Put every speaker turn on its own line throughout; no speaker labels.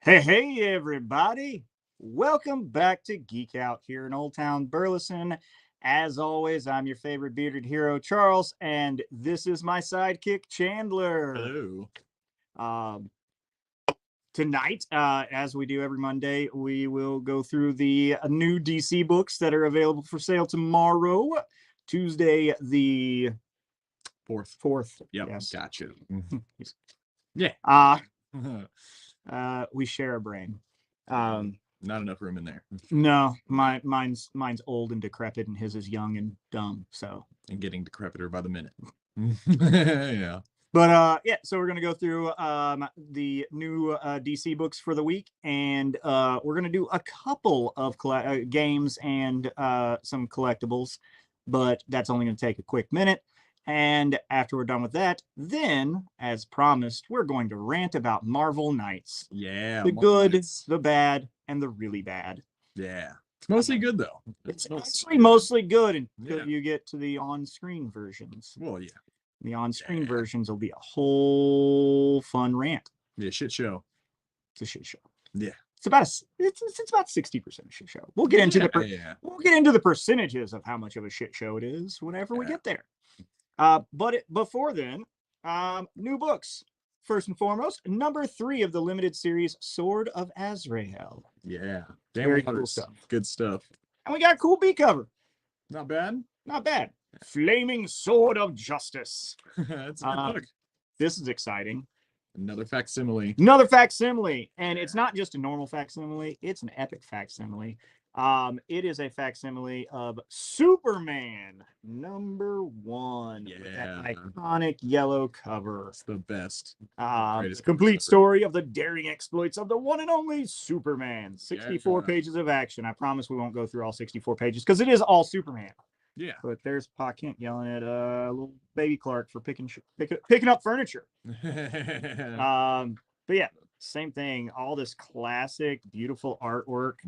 Hey, everybody. Welcome back to Geek Out here in Old Town Burleson. As always, I'm your favorite bearded hero, Charles, and this is my sidekick, Chandler.
Hello.
Um, Tonight, as we do every Monday, we will go through the new DC books that are available for sale tomorrow, Tuesday, the
Fourth.
4th.
Yep.
Yes.
Gotcha.
Yeah.
Not
We share a brain.
enough room in there.
No, mine's old and decrepit, and his is young and dumb. So,
And getting decrepiter by the minute. Yeah.
but so we're gonna go through the new DC books for the week, and we're gonna do a couple of games and some collectibles, but that's only gonna take a quick minute. And after we're done with that, then, as promised, we're going to rant about Marvel Knights.
Yeah.
The good, the bad, and the really bad.
Yeah. It's mostly good though.
It's actually mostly good until
Yeah.
you get to the on-screen versions.
Well, yeah.
The on-screen versions will be a whole fun rant.
Yeah, shit show.
It's a shit show.
Yeah.
It's about it's about 60% a shit show. We'll get into we'll get into the percentages of how much of a shit show it is whenever we get there. But before then, new books. First and foremost, number 3 of the limited series, Sword of Azrael.
Yeah.
Very
Damn,
cool stuff.
Good stuff.
And we got a cool B cover.
Not bad.
Not bad. Flaming Sword of Justice.
That's a good book.
This is exciting.
Another facsimile.
Another facsimile. And it's not just a normal facsimile, it's an epic facsimile. It is a facsimile of Superman #1.
Yeah.
With that iconic yellow cover.
It's the best.
Complete story of the daring exploits of the one and only Superman. 64 pages of action. I promise we won't go through all 64 pages because it is all Superman.
Yeah.
But there's Pa Kent yelling at little baby Clark for picking up furniture. But yeah, same thing. All this classic, beautiful artwork.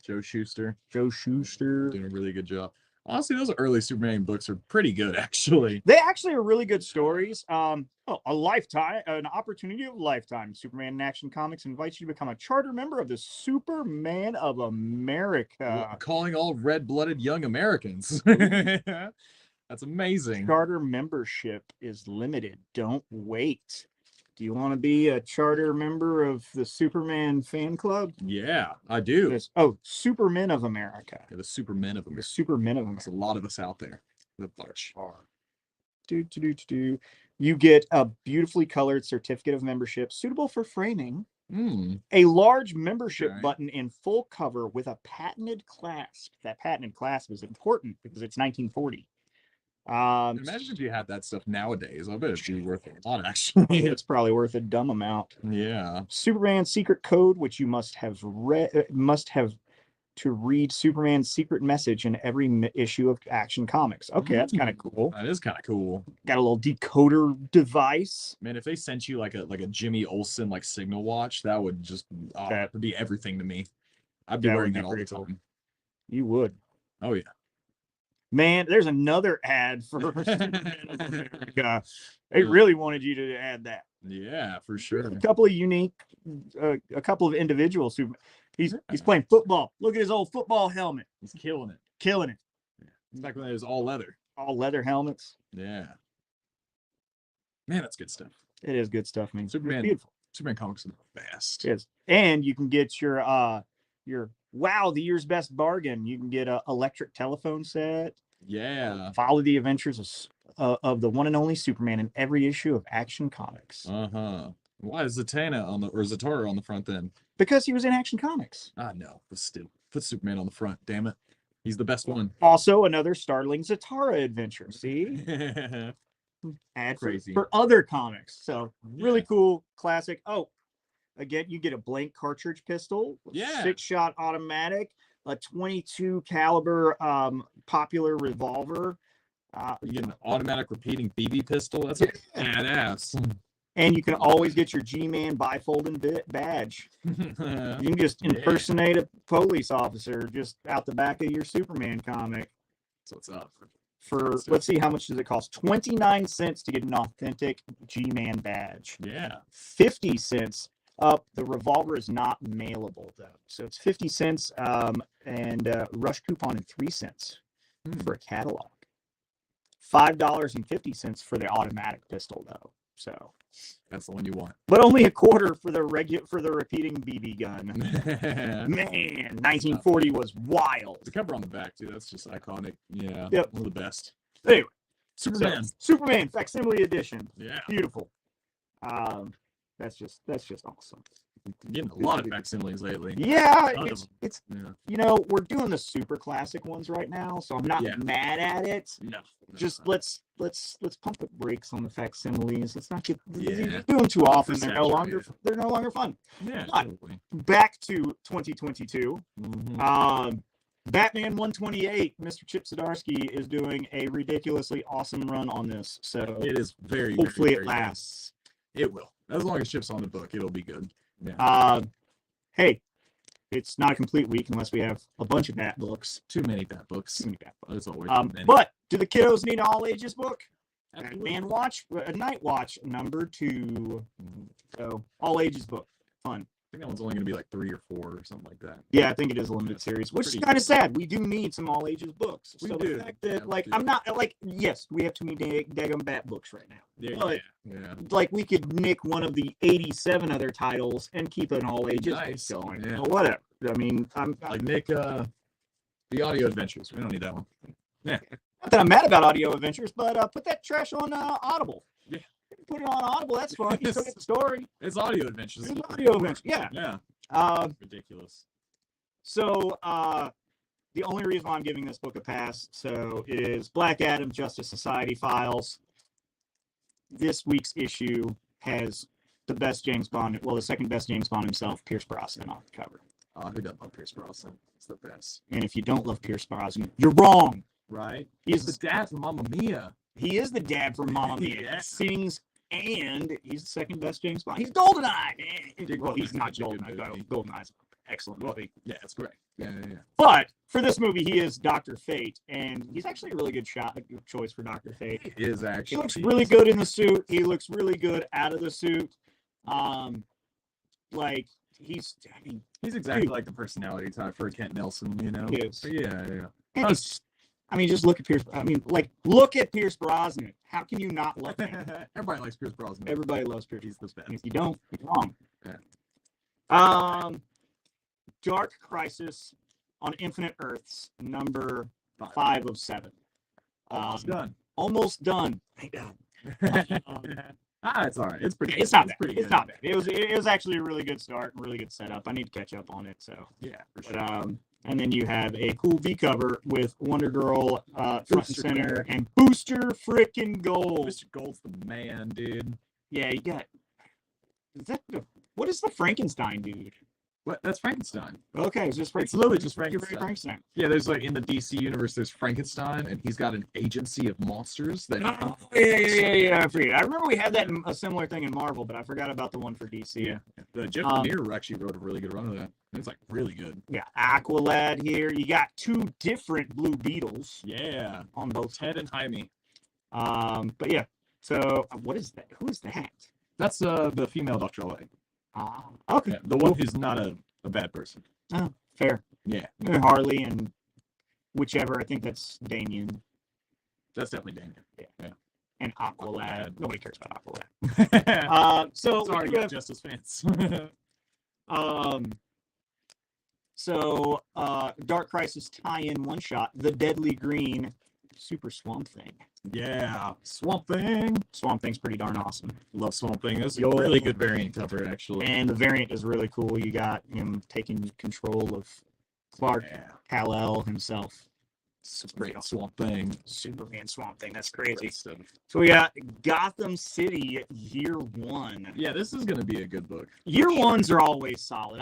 Joe Shuster.
Doing
a really good job. Honestly, those early Superman books are pretty good, actually.
They actually are really good stories. An opportunity of a lifetime. Superman in Action Comics invites you to become a charter member of the Superman of America.
Calling all red-blooded young Americans. That's amazing.
Charter membership is limited. Don't wait. Do you want to be a charter member of the Superman fan club?
Yeah, I do.
Supermen of America.
Yeah, the Supermen of America.
The Supermen of America.
There's a lot of us out there. The bunch.
You get a beautifully colored certificate of membership suitable for framing.
Mm.
A large membership button in full cover with a patented clasp. That patented clasp is important because it's 1940.
Imagine if you had that stuff nowadays. I bet it'd be worth a lot, actually.
It's probably worth a dumb amount.
Yeah.
Superman secret code, which you must have to read Superman's secret message in every issue of Action Comics. Okay, that's kind of cool.
That is kind of cool.
Got a little decoder device.
Man, if they sent you like a Jimmy Olsen like signal watch, that would just that would be everything to me. I'd be wearing that all the time.
You would.
Oh yeah.
Man, there's another ad for They really wanted you to add that.
Yeah, for sure.
A couple of unique, a couple of individuals who he's playing football. Look at his old football helmet.
He's killing it.
Yeah.
Back when it was all leather.
All leather helmets.
Yeah. Man, that's good stuff.
It is good stuff, man.
Superman.
Beautiful.
Superman comics are the best.
Yes. And you can get your the year's best bargain. You can get an electric telephone set.
Yeah.
Follow the adventures of the one and only Superman in every issue of Action Comics.
Why is Zatanna on the front then?
Because he was in Action Comics.
No, but still, put Superman on the front. Damn it, he's the best one.
Also, another startling Zatara adventure. See, ad for other comics. So really cool, classic. Oh, again, you get a blank cartridge pistol. 6-shot automatic. A 22 caliber popular revolver.
You get an automatic repeating BB pistol. That's badass.
And you can always get your G-Man bifolding badge. You can just impersonate a police officer just out the back of your Superman comic.
So what's up?
Let's see, how much does it cost? 29 cents to get an authentic G-Man badge.
Yeah.
50 cents The revolver is not mailable though, so it's 50 cents. And rush coupon and 3 cents for a catalog. $5.50 for the automatic pistol though. So
that's the one you want.
But only a quarter for the repeating BB gun. Man, 1940 was wild.
The cover on the back too. That's just iconic. Yeah.
Yep.
One of the best.
Anyway,
Superman.
Superman facsimile edition.
Yeah.
Beautiful. That's just awesome.
Getting a lot of facsimiles lately.
Yeah, it's
yeah.
You know, we're doing the super classic ones right now, so I'm not mad at it.
No.
Just let's pump the brakes on the facsimiles. Let's not get
Yeah.
do them too often. They're no longer fun.
Yeah.
But back to 2022. Batman 128. Mr. Chip Zdarsky is doing a ridiculously awesome run on this. So
it is
hopefully
very
it lasts.
Good. It will. As long as Chip's on the book, it'll be good.
Yeah. Hey, it's not a complete week unless we have a bunch of Bat books.
Too many Bat books.
That's
always
but do the kiddos need an all ages book? Batman Watch, Night Watch #2. So all ages book, fun.
I think that one's only going to be like 3 or 4 or something like that.
Yeah, I think it is a limited series, which is kind of sad. We do need some all ages books.
We
so
do.
The fact that, I'm not yes, we have too many daggum Bat books right now.
Yeah,
but, we could nick one of the 87 other titles and keep an all ages going. Yeah. Whatever. I mean, I'm
like Nick, the Audio Adventures. We don't need that one. Yeah.
Not that I'm mad about Audio Adventures, but put that trash on Audible.
Yeah.
Put it on Audible. That's fun. You still get the story.
It's Audio Adventures.
It's Audio Adventures. Yeah.
Yeah. Ridiculous.
So the only reason why I'm giving this book a pass, so it is Black Adam Justice Society Files. This week's issue has the best James Bond, the second best James Bond himself, Pierce Brosnan, on the cover.
Oh, who doesn't love Pierce Brosnan? It's the best.
And if you don't love Pierce Brosnan, you're wrong.
Right?
He's
the dad from Mamma Mia.
He is the dad from Mamma Mia.
Yeah.
He sings, and he's the second best James Bond. He's GoldenEye. Well, he's not GoldenEye. GoldenEye's an excellent movie.
Yeah, it's great. Yeah.
But for this movie, he is Dr. Fate, and he's actually a really good choice for Dr. Fate.
He is actually.
He looks really good in the suit. He looks really good out of the suit.
He's exactly like the personality type for Kent Nelson, you know.
He is.
Yeah.
And just look at Pierce. Look at Pierce Brosnan. How can you not love him?
Everybody likes Pierce Brosnan.
Everybody loves Pierce.
He's the best.
If you don't, you're wrong.
Yeah.
Dark Crisis on Infinite Earths, number 5 of 7.
Almost done.
Almost done. Thank God.
It's all right. It's pretty.
It's not bad. It's not bad. It was actually a really good start, really good setup. I need to catch up on it. So
yeah, for sure.
But, and then you have a cool V cover with Wonder Girl front and center and Booster freaking Gold.
Booster Gold's the man, dude.
Yeah, you got. What is the Frankenstein dude?
What? That's Frankenstein.
Okay, it's just
It's literally just Frankenstein. Yeah, there's in the DC universe, there's Frankenstein, and he's got an agency of monsters that.
Yeah. I forget. I remember we had that a similar thing in Marvel, but I forgot about the one for DC.
Yeah, the Jeff Lemire actually wrote a really good run of that. It's really good.
Yeah, Aqualad here. You got 2 different Blue Beetles.
Yeah,
on both
Ted and Jaime.
But yeah. So what is that? Who is that?
That's the female Dr. Light.
Okay.
Yeah, the one who's not a bad person.
Oh, fair.
Yeah.
Harley and whichever. I think that's Damien.
That's definitely Damien.
Yeah. And Aqualad. Nobody cares about Aqualad. So
sorry, Justice fans.
Dark Crisis tie-in one shot. The Deadly Green Super Swamp Thing.
Yeah, Swamp Thing.
Swamp Thing's pretty darn awesome.
Love Swamp Thing. That's a really good variant cover, actually.
And the variant is really cool. You got him taking control of Clark Kal-El himself.
It's great. Swamp Thing.
Superman Swamp Thing. That's crazy. So we got Gotham City Year 1.
Yeah, this is going to be a good book.
Year 1s are always solid.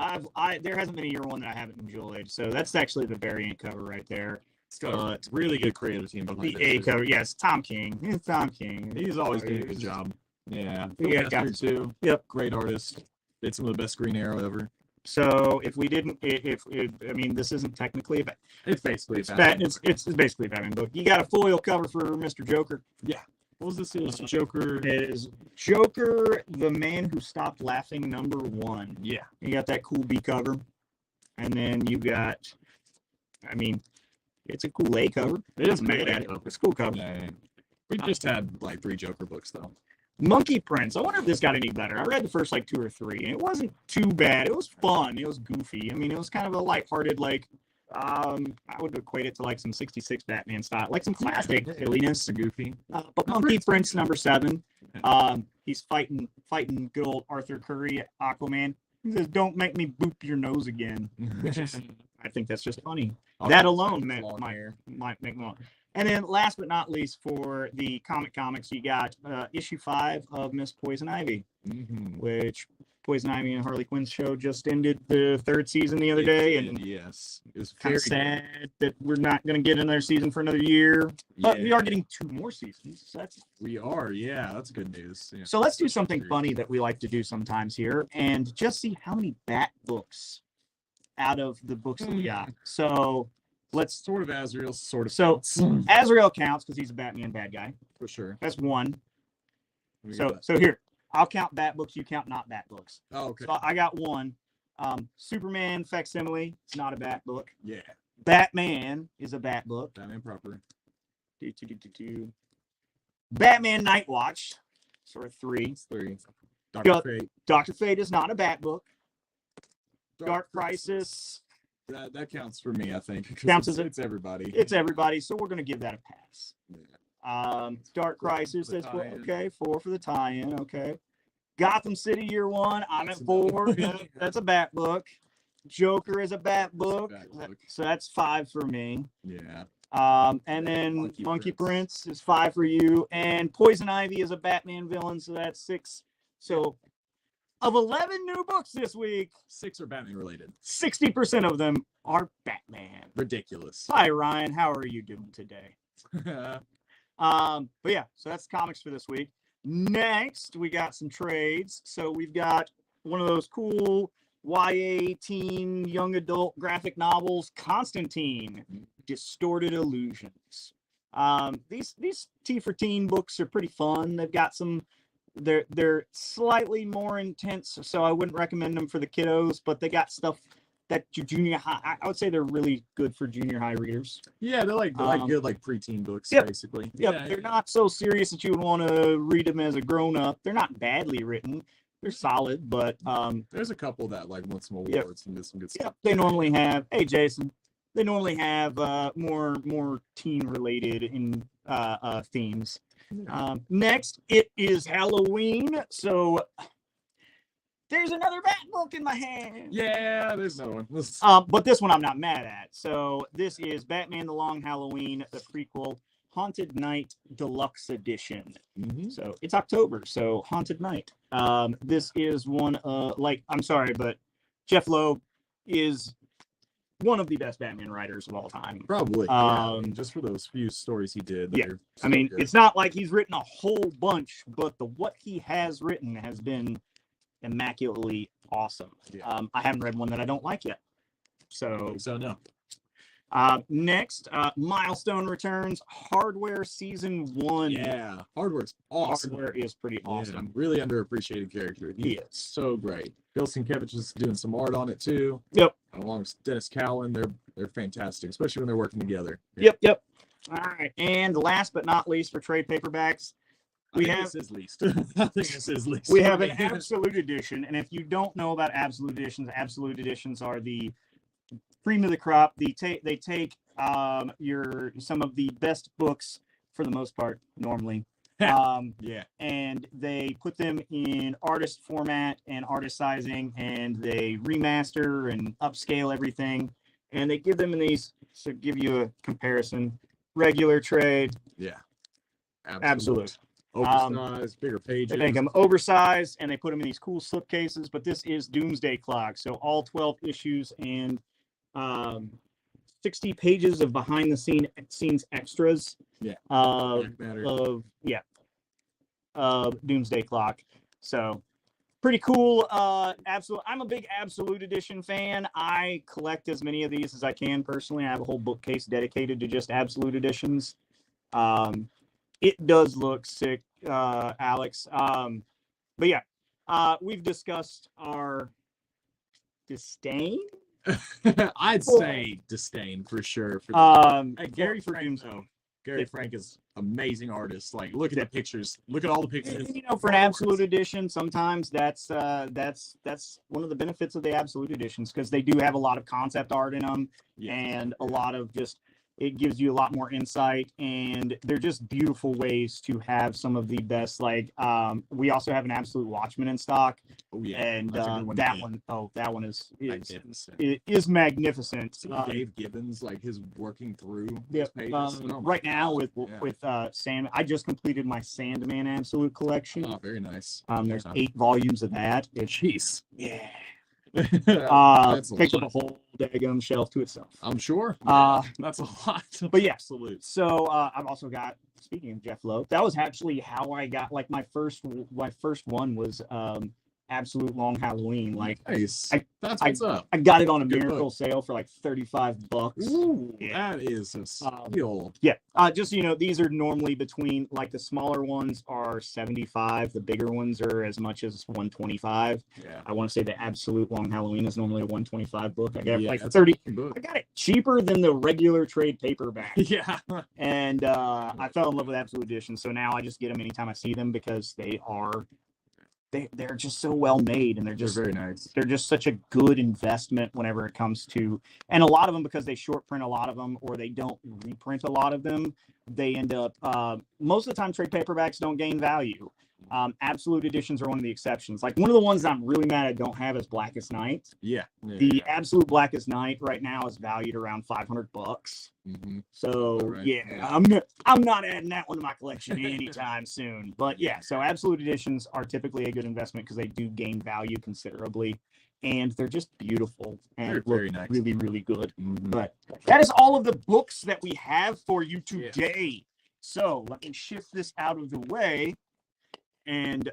There hasn't been a Year 1 that I haven't enjoyed. So that's actually the variant cover right there.
It's really good creative team behind
the A cover. Yes, Tom King. It's Tom King.
He's always doing a good job. Yeah.
Gotham
too.
Yep.
Great artist. Did some of the best Green Arrow ever.
So if we didn't, this isn't technically a
it's basically
it's basically a Batman book. You got a foil cover for Mr. Joker.
Yeah. What was this? It was Joker.
It is Joker, the Man Who Stopped Laughing, #1.
Yeah.
You got that cool B cover. And then you got, I mean, it's a cool A cover.
It is
mad at it. It's a cool cover.
Yeah. We just had like 3 Joker books though.
Monkey Prince. I wonder if this got any better. I read the first like 2 or 3, and it wasn't too bad. It was fun. It was goofy. I mean, it was kind of a lighthearted, like, I would equate it to like some 66 Batman style, like some classic silliness.
Goofy.
But Monkey Prince #7. He's fighting good old Arthur Curry, Aquaman. He says, "Don't make me boop your nose again." Which is, I think that's just funny. That alone might make more. And then last but not least, for the comics, you got issue 5 of Miss Poison Ivy, which Poison Ivy and Harley Quinn's show just ended the 3rd season the other day. And
yes, it was
kind of sad that we're not going to get another season for another year. But we are getting 2 more seasons. So that's
that's good news. Yeah.
So let's do something funny that we like to do sometimes here, and just see how many Bat books out of the books that we got. So let's
sort of Azrael, sort of.
So Azrael counts because he's a Batman bad guy
for sure.
That's 1. So here, I'll count Bat books. You count not Bat books.
Oh, okay.
So I got 1. Superman Facsimile. It's not a Bat book.
Yeah.
Batman is a Bat book.
Batman proper.
Batman Night Watch. Sort of 3.
It's 3.
Dr. Fate is not a Bat book. Dark Crisis.
That counts for me, I think.
Counts as
it's everybody.
It's everybody, so we're gonna give that a pass. Yeah. Dark Crisis. That's okay. 4 for the tie-in. Okay. Gotham City Year 1. I'm at 4. That's a Bat book. Joker is a Bat book. So that's 5 for me.
Yeah.
And then Monkey Prince is 5 for you, and Poison Ivy is a Batman villain, so that's 6. So of 11 new books this week,
6 are Batman related.
60% of them are Batman.
Ridiculous.
Hi, Ryan. How are you doing today? But yeah, so that's comics for this week. Next, we got some trades. So we've got one of those cool YA teen young adult graphic novels, Constantine, Distorted Illusions. These T for Teen books are pretty fun. They've got some. They're slightly more intense, so I wouldn't recommend them for the kiddos, but they got stuff that junior high, I would say they're really good for junior high readers.
Yeah, they're like good like preteen books, basically.
Yeah, they're not so serious that you would want to read them as a grown-up. They're not badly written. They're solid, but
there's a couple that like won some awards and did some good stuff.
Yeah, they normally have. Hey, Jason. They normally have more teen related in themes. Next, it is Halloween, so there's another Bat book in my hand.
Yeah, there's another one.
But this one I'm not mad at. So this is Batman: The Long Halloween, the prequel, Haunted Night Deluxe Edition. So it's October, so Haunted Night. This is one I'm sorry, but Jeff Loeb is one of the best Batman writers of all time.
Probably. Just for those few stories he did.
Yeah. I mean, it's not like he's written a whole bunch, but what he has written has been immaculately awesome.
Yeah.
I haven't read one that I don't like yet. So
no.
Next, Milestone returns, Hardware Season 1.
Yeah, Hardware's awesome.
Hardware is pretty awesome.
Yeah, really underappreciated character. He is so great. Bill Sienkiewicz is doing some art on it too.
Yep.
Along with Dennis Cowan, they're fantastic, especially when they're working together.
Yeah. Yep. All right, and last but not least, for trade paperbacks,
I think this is least.
We have an Absolute Edition, and if you don't know about Absolute Editions are the cream of the crop. They take some of the best books for the most part normally. And they put them in artist format and artist sizing, and they remaster and upscale everything, and they give them in these to give you a comparison. Regular trade.
Yeah.
Absolute.
Oversized, bigger pages.
They make them oversized, and they put them in these cool slipcases, but this is Doomsday Clock, so all 12 issues and 60 pages of behind the scenes extras of Doomsday Clock. So pretty cool. Absolute. I'm a big Absolute Edition fan. I collect as many of these as I can personally. I have a whole bookcase dedicated to just Absolute Editions. It does look sick, Alex. But yeah, we've discussed our disdain.
I'd say disdain for sure. For Gary Frank, though. Gary Frank is amazing artist. Like, look at the pictures. Look at all the pictures.
You know, for an absolute edition, sometimes that's one of the benefits of the absolute editions, because they do have a lot of concept art in them, and a lot of just, it gives you a lot more insight, and they're just beautiful ways to have some of the best. Like, we also have an Absolute Watchman in stock.
Oh yeah,
and that one is
magnificent.
It is magnificent.
Dave Gibbons, like his working through his pages.
Right now with Sand, I just completed my Sandman Absolute collection.
Oh, very nice.
There's 8 volumes of that.
Jeez.
Yeah.
That's
takes up a whole daggum shelf to itself.
I'm sure. That's a lot.
But yeah,
absolute.
So I've also got, speaking of Jeff Lowe, that was actually how I got, like, my first one was Absolute Long Halloween. Like,
nice. That's what's up.
I got it on a miracle sale for like $35.
Ooh, yeah. That is a steal.
Yeah. Just, you know, these are normally between, like, the smaller ones are $75, the bigger ones are as much as $125.
Yeah.
I want to say the Absolute Long Halloween is normally a $125 book. I got it like
$30.
I got it cheaper than the regular trade paperback.
Yeah.
And I fell in love with Absolute Edition, so now I just get them anytime I see them, because they're just so well made, and they're
very nice.
They're just such a good investment whenever it comes to, and a lot of them, because they short print a lot of them, or they don't reprint a lot of them, they end up, most of the time trade paperbacks don't gain value. Absolute editions are one of the exceptions. Like, one of the ones I'm really mad I don't have is Blackest Night. The Absolute Blackest Night right now is valued around $500.
Mm-hmm.
So I'm not adding that one to my collection anytime soon. But yeah, so Absolute editions are typically a good investment, because they do gain value considerably, and they're just beautiful and look
very nice.
really, really good.
Mm-hmm.
But that is all of the books that we have for you today. So let me shift this out of the way. And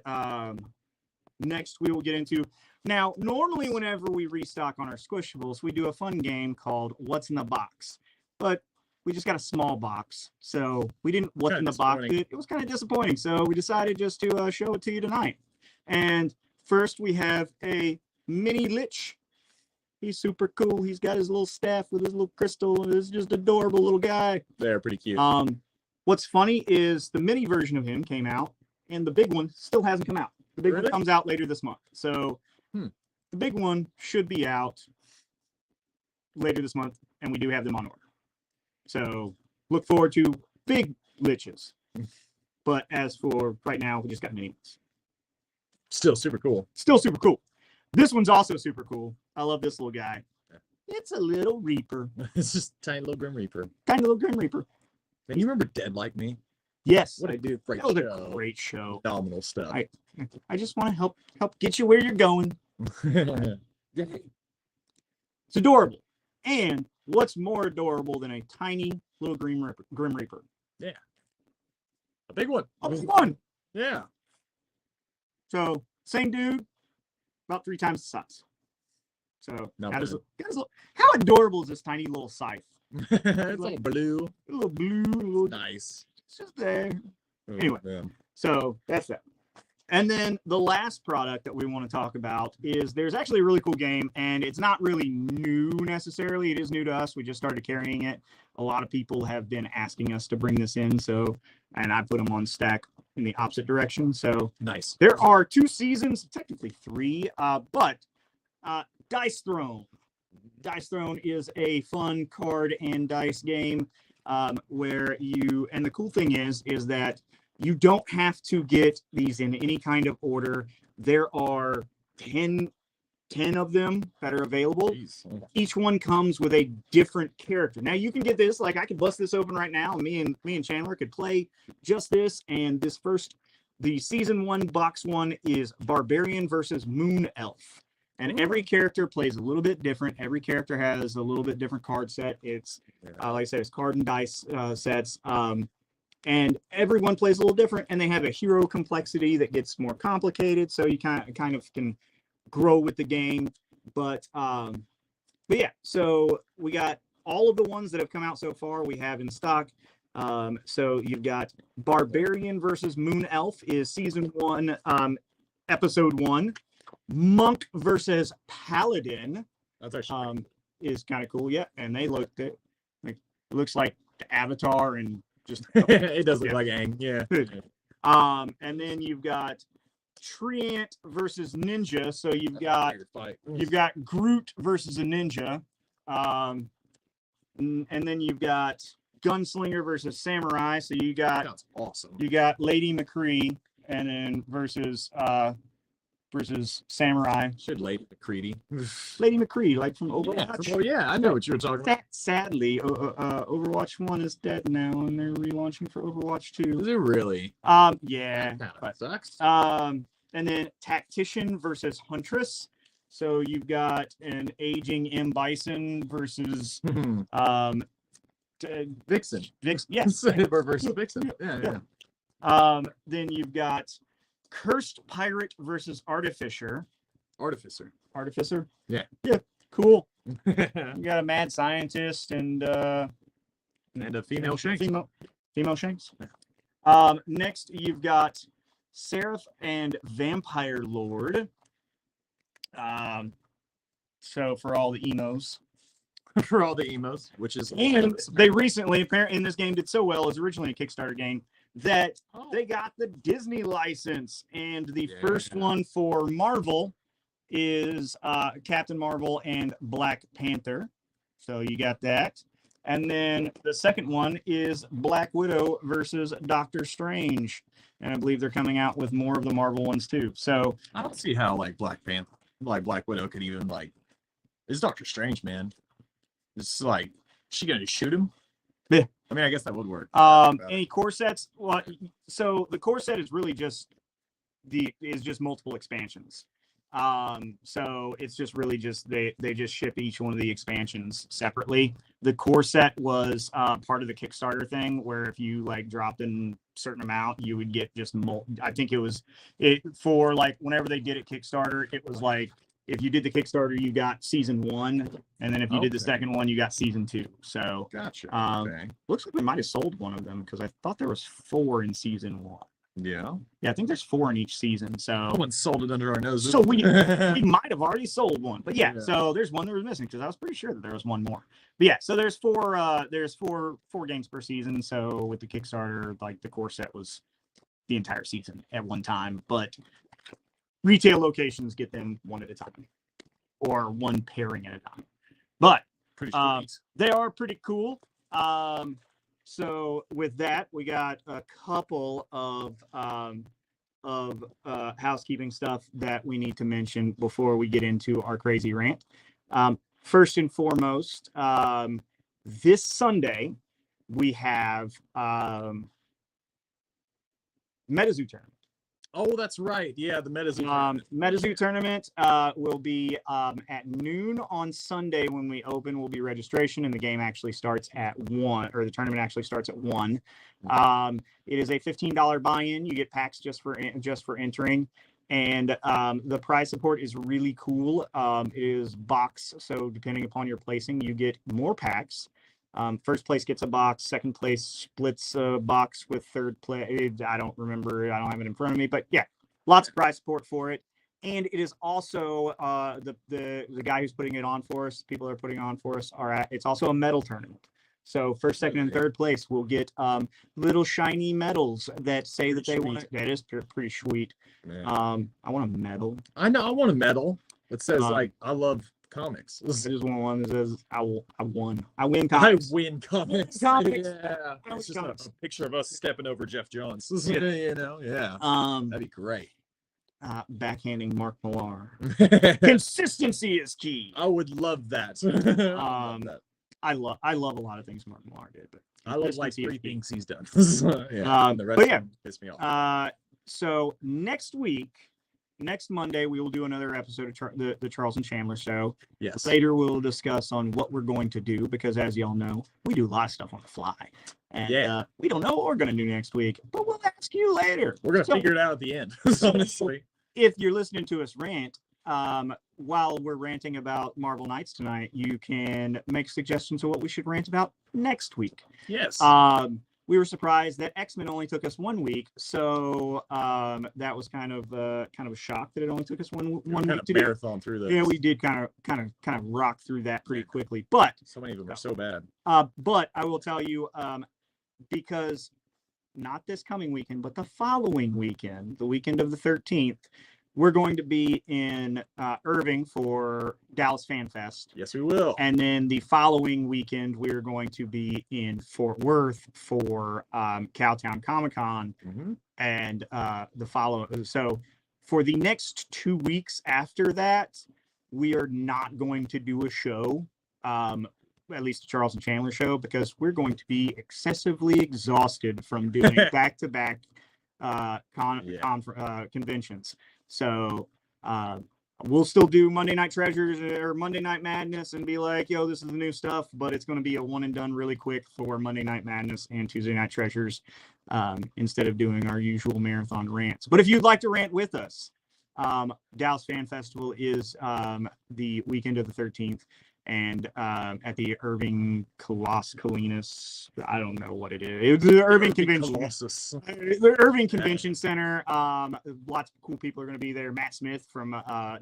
next we will get into, now normally whenever we restock on our Squishables, we do a fun game called What's in the Box, but we just got a small box, so we didn't what's in the box. It was kind of disappointing, so we decided just to show it to you tonight. And first we have a mini Lich. He's super cool. He's got his little staff with his little crystal, and it's just adorable little guy.
They're pretty cute.
What's funny is the mini version of him came out, and the big one still hasn't come out. The big one comes out later this month. So the big one should be out later this month, and we do have them on order. So look forward to big Liches. But as for right now, we just got mini ones.
Still super cool.
This one's also super cool. I love this little guy. It's a little Reaper.
It's just a tiny little Grim Reaper.
Tiny little Grim Reaper.
And you remember Dead Like Me?
Yes,
what I do.
That was a great show.
Phenomenal stuff.
I just want to help get you where you're going. It's adorable. And what's more adorable than a tiny little Grim Reaper?
Yeah. A big one.
A big one.
Yeah.
So same dude, about 3 times the size. So how adorable is this tiny little scythe?
It's like blue.
A little blue.
Nice.
It's just there. Anyway, so that's that. And then the last product that we want to talk about is, there's actually a really cool game, and it's not really new necessarily. It is new to us. We just started carrying it. A lot of people have been asking us to bring this in, and I put them on stack in the opposite direction. So
nice.
There are 2 seasons, technically 3, but Dice Throne. Dice Throne is a fun card and dice game where and the cool thing is that you don't have to get these in any kind of order. There are 10 of them that are available.
Jeez.
Each one comes with a different character. Now you can get this, like I could bust this open right now. Me and Chandler could play just this. And the season 1 box 1 is Barbarian versus Moon Elf. And every character plays a little bit different. Every character has a little bit different card set. It's, like I said, it's card and dice sets. And everyone plays a little different. And they have a hero complexity that gets more complicated. So you kind of can grow with the game. But yeah, so we got all of the ones that have come out so far we have in stock. So you've got Barbarian versus Moon Elf is season 1, episode 1. Monk versus Paladin.
That's actually
is kind of cool. Yeah, and they looked it. Like, looks like the Avatar and just
it does look like Aang. Yeah.
And then you've got Treant versus Ninja. So you've got Groot versus a ninja. And then you've got Gunslinger versus Samurai. So
That's awesome.
You got Lady McCree and then versus Samurai.
Should Lady McCready.
Lady McCree, like from Overwatch.
Yeah, I know what you were talking about.
Sadly, Overwatch 1 is dead now, and they're relaunching for Overwatch 2.
Is it really?
Yeah.
That sucks.
And then Tactician versus Huntress. So you've got an aging M. Bison versus
Vixen.
Yes.
versus Vixen. Yeah.
Then you've got Cursed Pirate versus Artificer.
Artificer.
Yeah.
Yeah.
Cool. You got a mad scientist and
a female Shanks.
Female Shanks. Next you've got Seraph and Vampire Lord. So for all the emos.
Which is
And they recently, apparently, in this game did so well, it was originally a Kickstarter game, that they got the Disney license. And the first one for Marvel is Captain Marvel and Black Panther. So you got that. And then the second one is Black Widow versus Doctor Strange. And I believe they're coming out with more of the Marvel ones too. So
I don't see how Black Widow could even it's Doctor Strange, man. It's like, she gonna shoot him?
Yeah.
I mean, I guess that would work.
Any core sets? Well, so the core set is really just multiple expansions. So it's just really just they just ship each one of the expansions separately. The core set was part of the Kickstarter thing, where if you dropped in a certain amount, you would get just I think it for whenever they did it Kickstarter, it was if you did the Kickstarter, you got season 1, and then if you did the second one, you got season 2. So
gotcha.
Looks like we might have sold one of them because I thought there was 4 in season 1.
Yeah,
I think there's 4 in each season. So
someone sold it under our noses.
So we might have already sold one, but yeah. So there's one that was missing because I was pretty sure that there was one more. But yeah, so there's 4 games per season. So with the Kickstarter, the core set was the entire season at one time, but retail locations get them one at a time or one pairing at a time. But they are pretty cool. So with that, we got a couple of housekeeping stuff that we need to mention before we get into our crazy rant. First and foremost, this Sunday we have MetaZoo tournament.
Oh, that's right. Yeah, the MetaZoo tournament.
MetaZoo tournament will be at noon on Sunday when we open. Will be registration, and the game actually starts at 1, or the tournament actually starts at 1. It is a $15 buy-in. You get packs just for entering, and the prize support is really cool. It is box, so depending upon your placing, you get more packs. First place gets a box. Second place splits a box with third place. I don't remember. I don't have it in front of me, but yeah, lots of prize support for it. And it is also the guy who's putting it on for us. People that are putting it on for us it's also a medal tournament. So first, second, and third place will get little shiny medals that say that they want. That is pretty sweet. I want a medal.
I know. I want a medal that says I love comics.
This is one that says I won. I win comics.
I win comics.
Yeah.
It's just a picture of us stepping over Jeff Johns. Yeah. That'd be great.
Backhanding Mark Millar. Consistency is key.
I would love that.
I love a lot of things Mark Millar did, but
I love 3 things he's done.
The rest
piss me off.
So next Monday, we will do another episode of the Charles and Chandler show.
Yes.
Later, we'll discuss on what we're going to do because, as y'all know, we do a lot of stuff on the fly. And we don't know what we're going to do next week, but we'll ask you later.
We're going to figure it out at the end, honestly.
If you're listening to us rant, while we're ranting about Marvel Knights tonight, you can make suggestions of what we should rant about next week.
Yes.
we were surprised that X-Men only took us 1 week. So that was kind of a shock that it only took us one week to
marathon through this.
Yeah, we did kind of rock through that pretty quickly. But
so many of them are so bad.
But I will tell you, because not this coming weekend, but the following weekend, the weekend of the 13th, we're going to be in Irving for Dallas Fan Fest.
Yes, we will.
And then the following weekend, we're going to be in Fort Worth for Cowtown Comic Con.
Mm-hmm.
And so for the next 2 weeks after that, we are not going to do a show, at least a Charles and Chandler show, because we're going to be excessively exhausted from doing back-to-back conventions. So we'll still do Monday Night Treasures or Monday Night Madness and be like, yo, this is the new stuff, but it's going to be a one and done really quick for Monday Night Madness and Tuesday Night Treasures, instead of doing our usual marathon rants. But if you'd like to rant with us, Dallas Fan Festival is the weekend of the 13th. And at the Irving Colinas, I don't know what it is. It's the Irving Convention. The Irving Convention Center. Lots of cool people are going to be there. Matt Smith from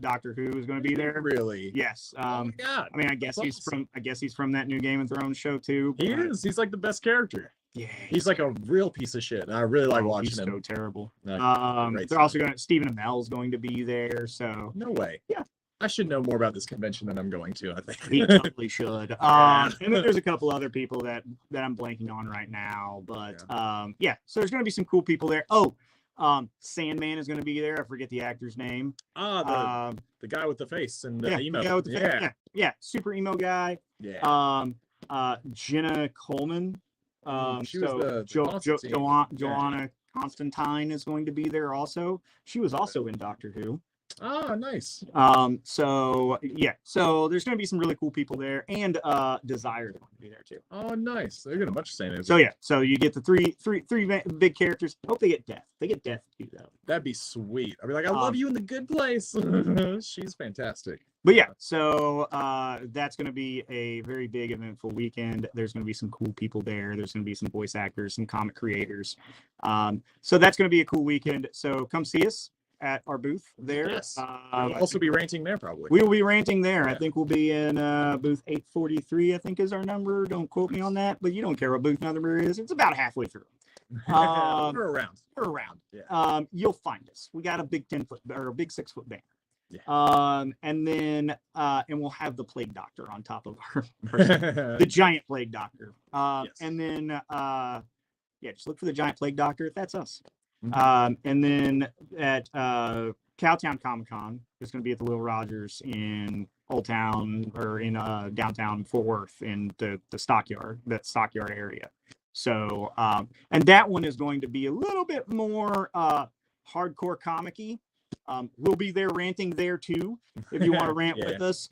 Doctor Who is going to be there.
Really?
Yes.
Oh my God.
I mean, I guess he's from that new Game of Thrones show too.
He is. He's like the best character.
Yeah.
He's like a real piece of shit. I really like watching
he's
him.
So terrible.
They're
also going to Stephen Amell's going to be there. So
no way.
Yeah.
I should know more about this convention than I'm going to, I think.
He totally should. And then there's a couple other people that I'm blanking on right now. But so there's going to be some cool people there. Sandman is going to be there. I forget the actor's name.
The guy with the face and the emo.
The guy with the face. Yeah, super emo guy.
Yeah.
Jenna Coleman.
She was the
Joanna Constantine is going to be there also. She was also in Doctor Who.
Oh, nice.
So there's going to be some really cool people there, and Desire is going to be there too.
Oh, nice. They're going to much the same.
So you get the three big characters. Hope they get Death. They get Death too, though.
That'd be sweet. I'd be like, I love you in the Good Place. She's fantastic.
But yeah, so that's going to be a very big eventful weekend. There's going to be some cool people there. There's going to be some voice actors, some comic creators. So that's going to be a cool weekend. So come see us at our booth there.
Yes. We'll also be ranting there probably.
We will be ranting there. Yeah. I think we'll be in booth 843, I think is our number. Don't quote me on that, but you don't care what booth number is. It's about halfway through.
We're around.
Yeah. You'll find us. We got a big 10-foot or a big 6-foot banner.
Yeah.
And then we'll have the Plague Doctor on top of our the giant Plague Doctor.
Yes.
And then just look for the giant Plague Doctor. That's us.
Mm-hmm.
And then at Cowtown Comic Con, it's going to be at the Will Rogers in Old Town or in downtown Fort Worth in the stockyard area. So and that one is going to be a little bit more hardcore comic-y. We'll be there ranting there too if you want to rant with us.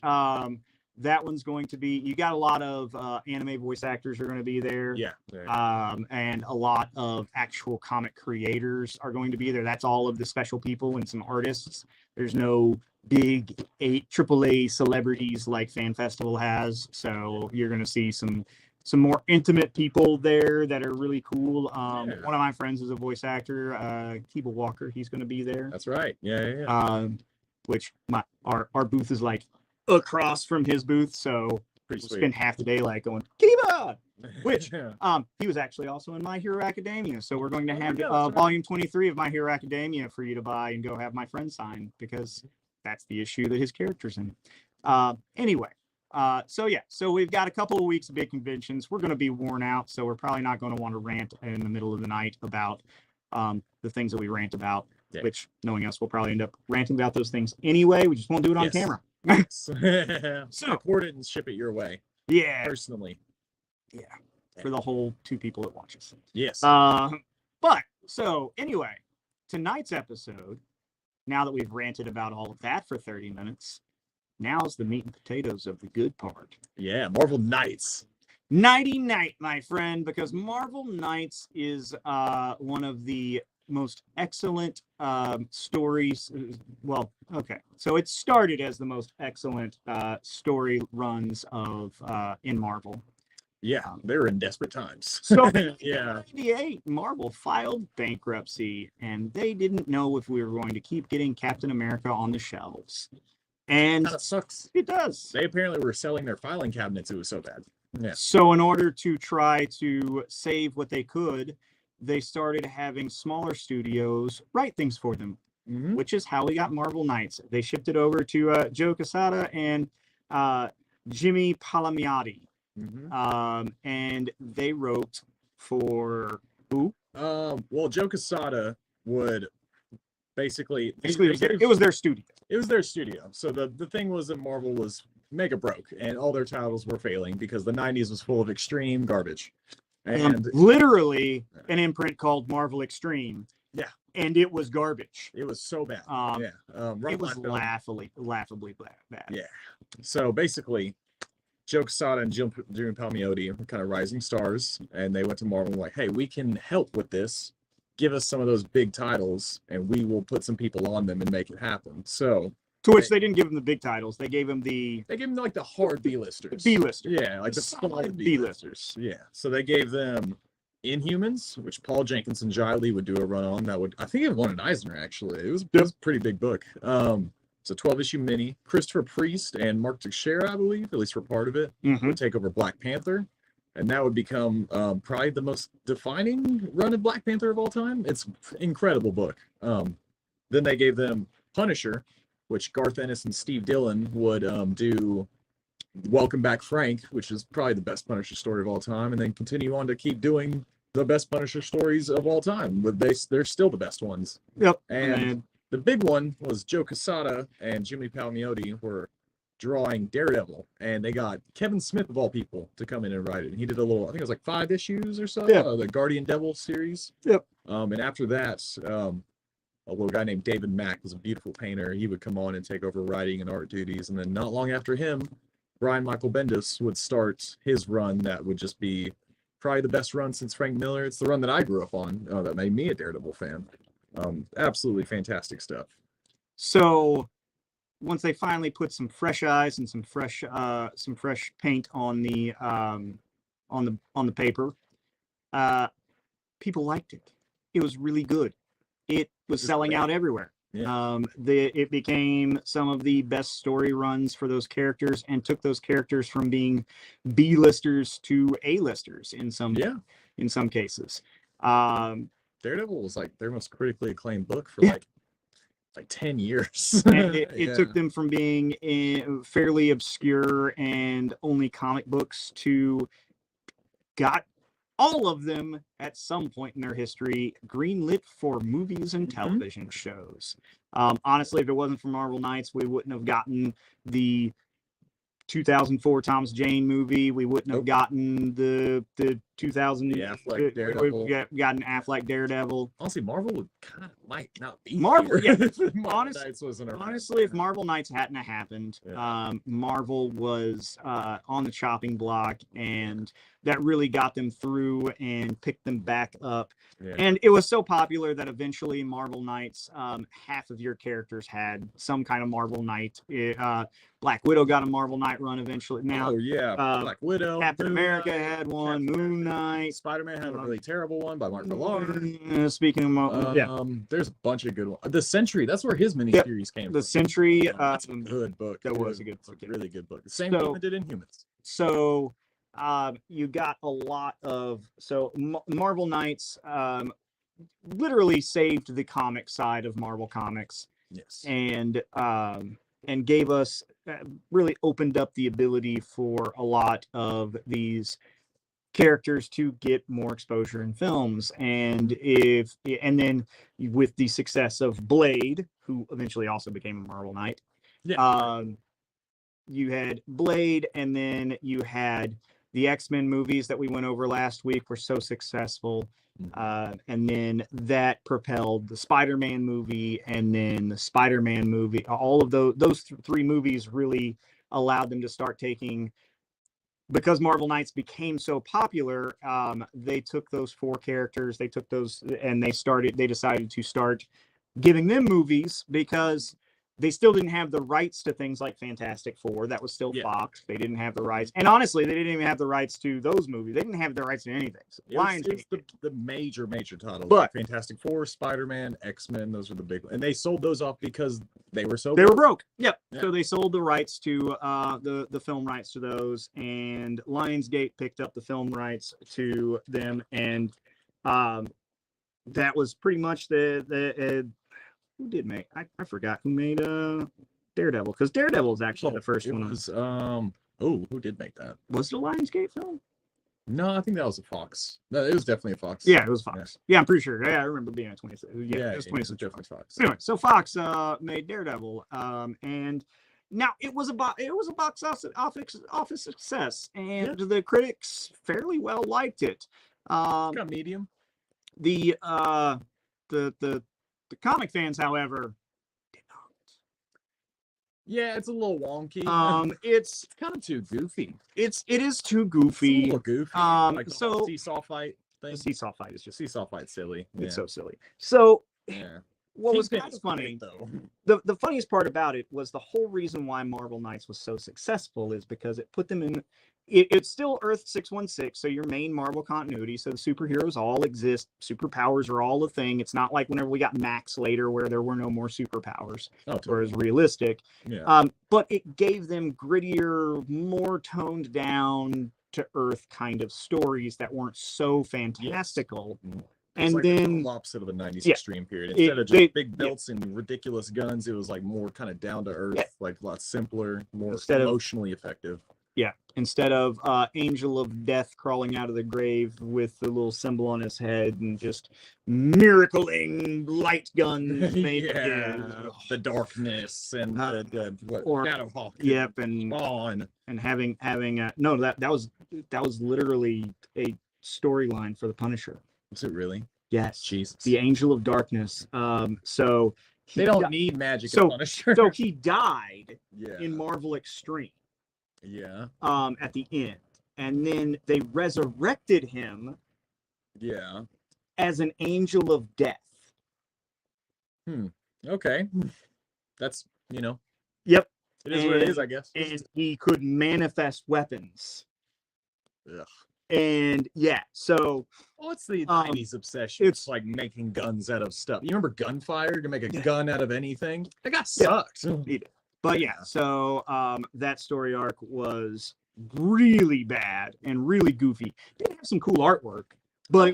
That one's going to be, you got a lot of anime voice actors are going to be there. And a lot of actual comic creators are going to be there. That's all of the special people and some artists. There's no big AAA celebrities like Fan Festival has. So you're going to see some more intimate people there that are really cool. One of my friends is a voice actor, Keeble Walker. He's going to be there.
That's right. Yeah.
Which our booth is like across from his booth, so we'll spend half the day like going Kiba, which he was actually also in My Hero Academia, so we're going to have volume 23 of My Hero Academia for you to buy and go have my friend sign, because that's the issue that his character's in. Anyway, so we've got a couple of weeks of big conventions. We're going to be worn out, so we're probably not going to want to rant in the middle of the night about the things that we rant about, which, knowing us, we'll probably end up ranting about those things anyway. We just won't do it on camera.
So record it and ship it your way.
Yeah.
Personally.
Yeah. For the whole 2 people that watch us.
Yes.
But so anyway, tonight's episode, now that we've ranted about all of that for 30 minutes, now's the meat and potatoes of the good part.
Yeah, Marvel Knights.
Knighty Night, my friend, because Marvel Knights is one of the most excellent stories. Well, okay, so it started as the most excellent story runs of in Marvel.
Yeah, they were in desperate times.
So
yeah,
1998, Marvel filed bankruptcy, and they didn't know if we were going to keep getting Captain America on the shelves. And
kind of sucks.
it does.
They apparently were selling their filing cabinets. It was so bad. Yeah.
So in order to try to save what they could, they started having smaller studios write things for them, which is how we got Marvel Knights. They shipped it over to Joe Quesada and Jimmy Palmiotti. And they wrote for who?
Well, Joe Quesada would basically
it was their studio.
It was their studio. So the thing was that Marvel was mega broke and all their titles were failing because the 90s was full of extreme garbage. And
literally an imprint called Marvel Extreme.
Yeah.
And it was garbage.
It was so bad.
It was laughably bad.
Yeah. So basically, Joe Quesada and Jimmy Palmiotti were kind of rising stars, and they went to Marvel and were like, hey, we can help with this. Give us some of those big titles, and we will put some people on them and make it happen. So,
to which they didn't give them the big titles. They gave them
like the hard B-listers.
B-listers.
Yeah, like the solid B-listers. Yeah. So they gave them Inhumans, which Paul Jenkins and Jai Lee would do a run on. That would, I think it won an Eisner, actually. It was a pretty big book. It's a 12-issue mini. Christopher Priest and Mark Teixeira, I believe, at least for part of it, would take over Black Panther. And that would become probably the most defining run of Black Panther of all time. It's an incredible book. Then they gave them Punisher, which Garth Ennis and Steve Dillon would do Welcome Back Frank, which is probably the best Punisher story of all time, and then continue on to keep doing the best Punisher stories of all time. But they're still the best ones.
Yep.
And the big one was Joe Quesada and Jimmy Palmiotti were drawing Daredevil, and they got Kevin Smith of all people to come in and write it. And he did a little, I think it was like 5 issues or so, the Guardian Devil series.
Yep.
And after that, a little guy named David Mack was a beautiful painter. He would come on and take over writing and art duties. And then not long after him, Brian Michael Bendis would start his run that would just be probably the best run since Frank Miller. It's the run that I grew up on that made me a Daredevil fan. Absolutely fantastic stuff.
So once they finally put some fresh eyes and some fresh paint on the paper, people liked it. It was really good. It was selling out everywhere. Yeah. It became some of the best story runs for those characters and took those characters from being B-listers to A-listers in some cases.
Daredevil was like their most critically acclaimed book for like 10 years.
And it took them from being fairly obscure and only comic books to got all of them at some point in their history greenlit for movies and television shows. Honestly, if it wasn't for Marvel Knights, we wouldn't have gotten the 2004 Thomas Jane movie. We wouldn't have gotten the 2000
Affleck Daredevil.
We've gotten Affleck Daredevil.
Honestly, Marvel would kind of might not be
Marvel.
Here.
Honestly, if Marvel Knights hadn't happened, Marvel was on the chopping block, and that really got them through and picked them back up. Yeah. And it was so popular that eventually Marvel Knights, half of your characters had some kind of Marvel Knight. Black Widow got a Marvel Knight run eventually. Now,
Black Widow.
Captain America had one. Moon Knight.
Spider-Man had a really terrible one by Mark Millar.
Speaking of,
there's a bunch of good ones. The Sentry, that's where his miniseries came from.
The Sentry,
that's a good book.
That was a good book.
Really good book. The same thing that did Inhumans.
So, you got a lot of Marvel Knights literally saved the comic side of Marvel Comics.
Yes.
And gave us really opened up the ability for a lot of these characters to get more exposure in films. And then with the success of Blade, who eventually also became a Marvel Knight, you had Blade, and then you had the X-Men movies that we went over last week were so successful. And then that propelled the Spider-Man movie, and then the Spider-Man movie. All of those 3 movies really allowed them to start taking, because Marvel Knights became so popular, they took those 4 characters, and they decided to start giving them movies, because they still didn't have the rights to things like Fantastic Four. That was still Fox. They didn't have the rights. And honestly, they didn't even have the rights to those movies. They didn't have the rights to anything. So
It's the major titles.
But
like Fantastic Four, Spider-Man, X-Men, those were the big ones. And they sold those off because they were so
they
broke.
were broke. Yep. Yeah. So they sold the rights to the film rights to those, and Lionsgate picked up the film rights to them, and that was pretty much the who did make? I forgot who made Daredevil, because Daredevil is actually the first one.
Was who did make that?
Was it a Lionsgate film?
No, I think that was a Fox. No, it was definitely a Fox.
Yeah, it was Fox. Yeah, I'm pretty sure. Yeah, I remember being at 26. Yeah, it was 26.
Definitely Fox.
Anyway, so Fox made Daredevil, and now it was a box office success, and the critics fairly well liked it.
Got medium.
The comic fans, however, did not.
Yeah, it's a little wonky.
It's
kind of too goofy.
It is too goofy.
It's a little goofy. Like the seesaw fight thing.
The seesaw fight is just
seesaw fight silly.
It's so silly. So
yeah.
What was kind of funny,
though,
the funniest part about it was the whole reason why Marvel Knights was so successful is because it put them in. It's still Earth 616, so your main Marvel continuity. So the superheroes all exist. Superpowers are all a thing. It's not like whenever we got Max later, where there were no more superpowers, or as realistic.
Yeah.
But it gave them grittier, more toned down to Earth kind of stories that weren't so fantastical.
Yes.
And
like
then
the opposite of the 90s extreme period. Instead of just big belts and ridiculous guns, it was like more kind of down to earth, like a lot simpler, more emotionally effective.
Yeah. Instead of Angel of Death crawling out of the grave with the little symbol on his head and just miracling light guns made
the darkness and the Shadowhawk.
Yep, and having no, that was literally a storyline for the Punisher.
Is it really?
Yes.
Jesus.
The Angel of Darkness. So
they don't need magic.
So he died in Marvel Extreme.
Yeah.
At the end, and then they resurrected him.
Yeah.
As an Angel of Death.
Okay. That's
Yep.
It is what it is, I guess.
And he could manifest weapons.
Ugh.
And so
what's the 90s obsession? It's like making guns out of stuff. You remember Gunfire? To make a gun out of anything? That guy sucked.
But so that story arc was really bad and really goofy. It did have some cool artwork, but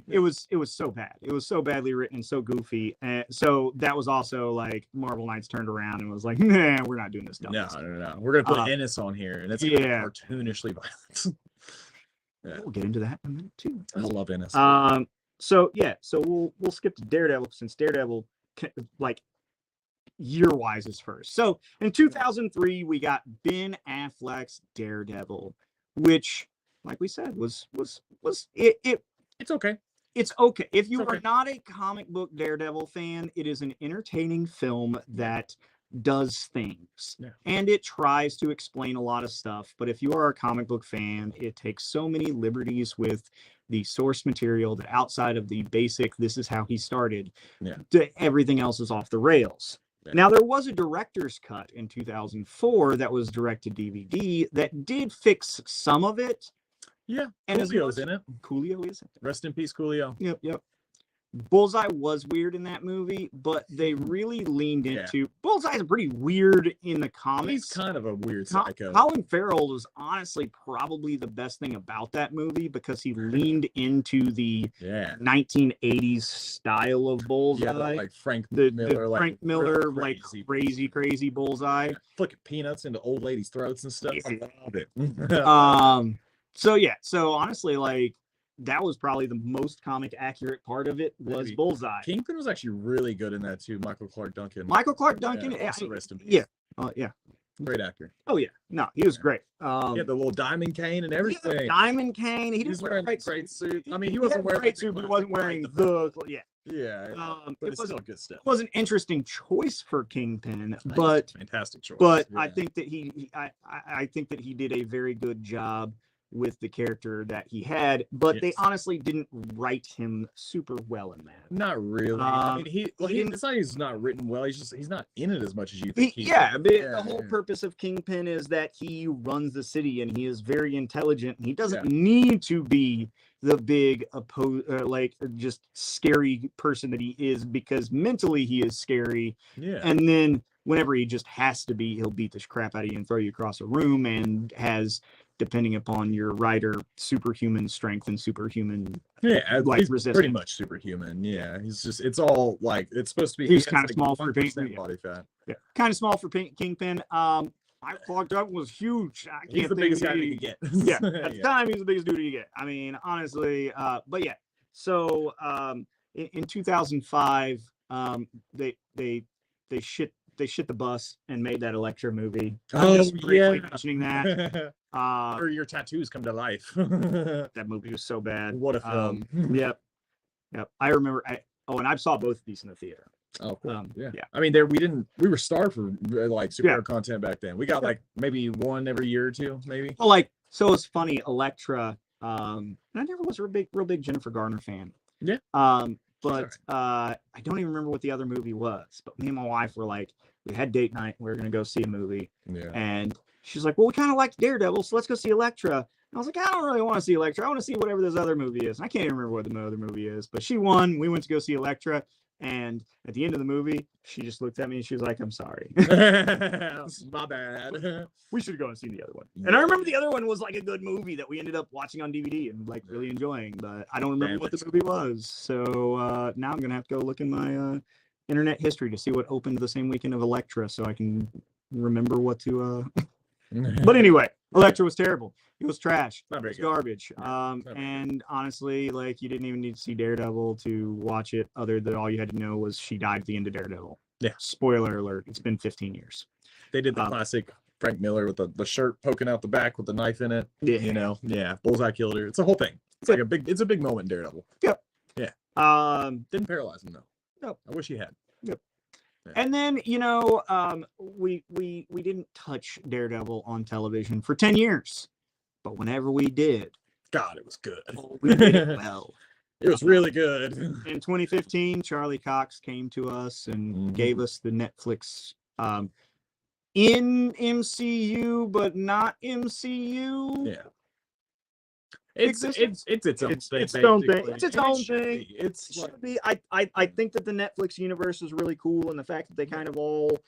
it was so bad. It was so badly written and so goofy. And so that was also like Marvel Knights turned around and was like, nah, we're not doing this stuff.
No. We're gonna put Ennis on here, and it's cartoonishly violent.
We'll get into that in a minute too.
I love Ennis.
So we'll skip to Daredevil, since Daredevil, like, year-wise, is first. So in 2003, we got Ben Affleck's Daredevil, which, like we said, was
it's okay.
It's okay. If you are not a comic book Daredevil fan, it is an entertaining film that does things, and it tries to explain a lot of stuff. But if you are a comic book fan, it takes so many liberties with the source material that outside of the basic, this is how he started, everything else is off the rails. Now, there was a director's cut in 2004 that was direct to DVD that did fix some of it.
Yeah, and Coolio's in it.
Coolio is it?
Rest in peace, Coolio.
Yep. Bullseye was weird in that movie, but they really leaned into Bullseye's pretty weird in the comics.
He's kind of a weird psycho.
Colin Farrell was honestly probably the best thing about that movie, because he leaned into the 1980s style of Bullseye.
Like Frank Miller,
Frank Miller, like crazy Bullseye.
Flicking peanuts into old ladies' throats and stuff. I love it.
So honestly, like, that was probably the most comic accurate part of it was Bullseye.
Kingpin was actually really good in that too. Michael Clark Duncan.
Also
rest in peace. Great actor.
Oh yeah, no, he was great.
He had the little diamond cane and everything.
Diamond cane. He was
wearing a great suit. I mean, he wasn't wearing a
great suit, but he wasn't wearing the
but it's still good stuff.
It was an interesting choice for Kingpin,
but fantastic choice.
But I think that I think that he did a very good job with the character that he had, but they
Yes.
honestly didn't write him super well in that.
Not really. I mean,
he didn't.
it's not he's not written well. He's not in it as much as you think.
The whole purpose of Kingpin is that he runs the city and he is very intelligent. And he doesn't need to be the big like just scary person that he is, because mentally he is scary.
Yeah.
And then whenever he just has to be, he'll beat the crap out of you and throw you across a room, and has, depending upon your writer, superhuman strength and superhuman
like
resistance. Pretty
much superhuman. Yeah, he's just, it's all like, it's supposed to be.
He's kind of small for
Kingpin. Body fat.
Yeah, kind of small for Kingpin. I clocked up was huge. I can't
he's the biggest guy you get.
Yeah, at the time, he's the biggest dude you get. I mean, honestly, but yeah. So in 2005, they shit the bus and made that Elektra movie. Mentioning that.
Or your tattoos come to life.
That movie was so bad.
What a film.
Yep. I remember. And I saw both of these in the theater.
Oh, cool.
Yeah.
I mean, we were starved for like superhero content back then. We got like maybe one every year or two, maybe.
Well, so it's funny, Elektra. And I never was a real big Jennifer Garner fan.
Yeah.
But I don't even remember what the other movie was. But me and my wife were like, we had date night. We were gonna go see a movie.
Yeah.
And she's like, well, we kind of liked Daredevil, so let's go see Elektra. And I was like, I don't really want to see Elektra. I want to see whatever this other movie is. And I can't even remember what the other movie is. But she won. We went to go see Elektra. And at the end of the movie, she just looked at me and she was like, I'm sorry.
My bad.
We should go and see the other one. And I remember the other one was like a good movie that we ended up watching on DVD and like really enjoying. But I don't remember what the movie was. So now I'm going to have to go look in my internet history to see what opened the same weekend of Elektra so I can remember what to... But anyway, Elektra was terrible. It was trash. It was garbage. And honestly, like, you didn't even need to see Daredevil to watch it, other than all you had to know was she died at the end of Daredevil.
Yeah.
Spoiler alert. It's been 15 years.
They did the classic Frank Miller with the shirt poking out the back with the knife in it.
Yeah.
You know, Bullseye killed her. It's a whole thing. It's like it's a big moment in Daredevil.
Yep.
Yeah. Didn't paralyze him though.
No.
I wish he had.
Yep. Yeah. And then, we didn't touch Daredevil on television for 10 years. But whenever we did,
God, it was good.
We did it well.
It was really good.
In 2015, Charlie Cox came to us and gave us the Netflix in MCU, but not MCU.
Yeah. It's its own thing.
It's its own thing. It's its own thing. It should be. I think that the Netflix universe is really cool, and the fact that they kind of all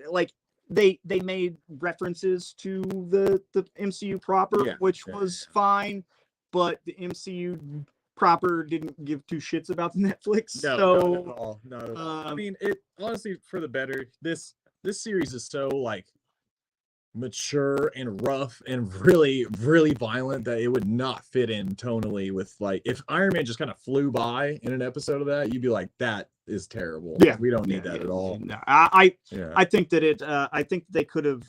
like they made references to the MCU proper, which was fine, but the MCU proper didn't give two shits about the Netflix.
No,
so
not at all. Not at all. I mean, it honestly, for the better. This series is so like mature and rough and really, really violent that it would not fit in tonally with, like, if Iron Man just kind of flew by in an episode of that, you'd be like, that is terrible.
Yeah,
we don't need that at all.
No, I think that I think they could have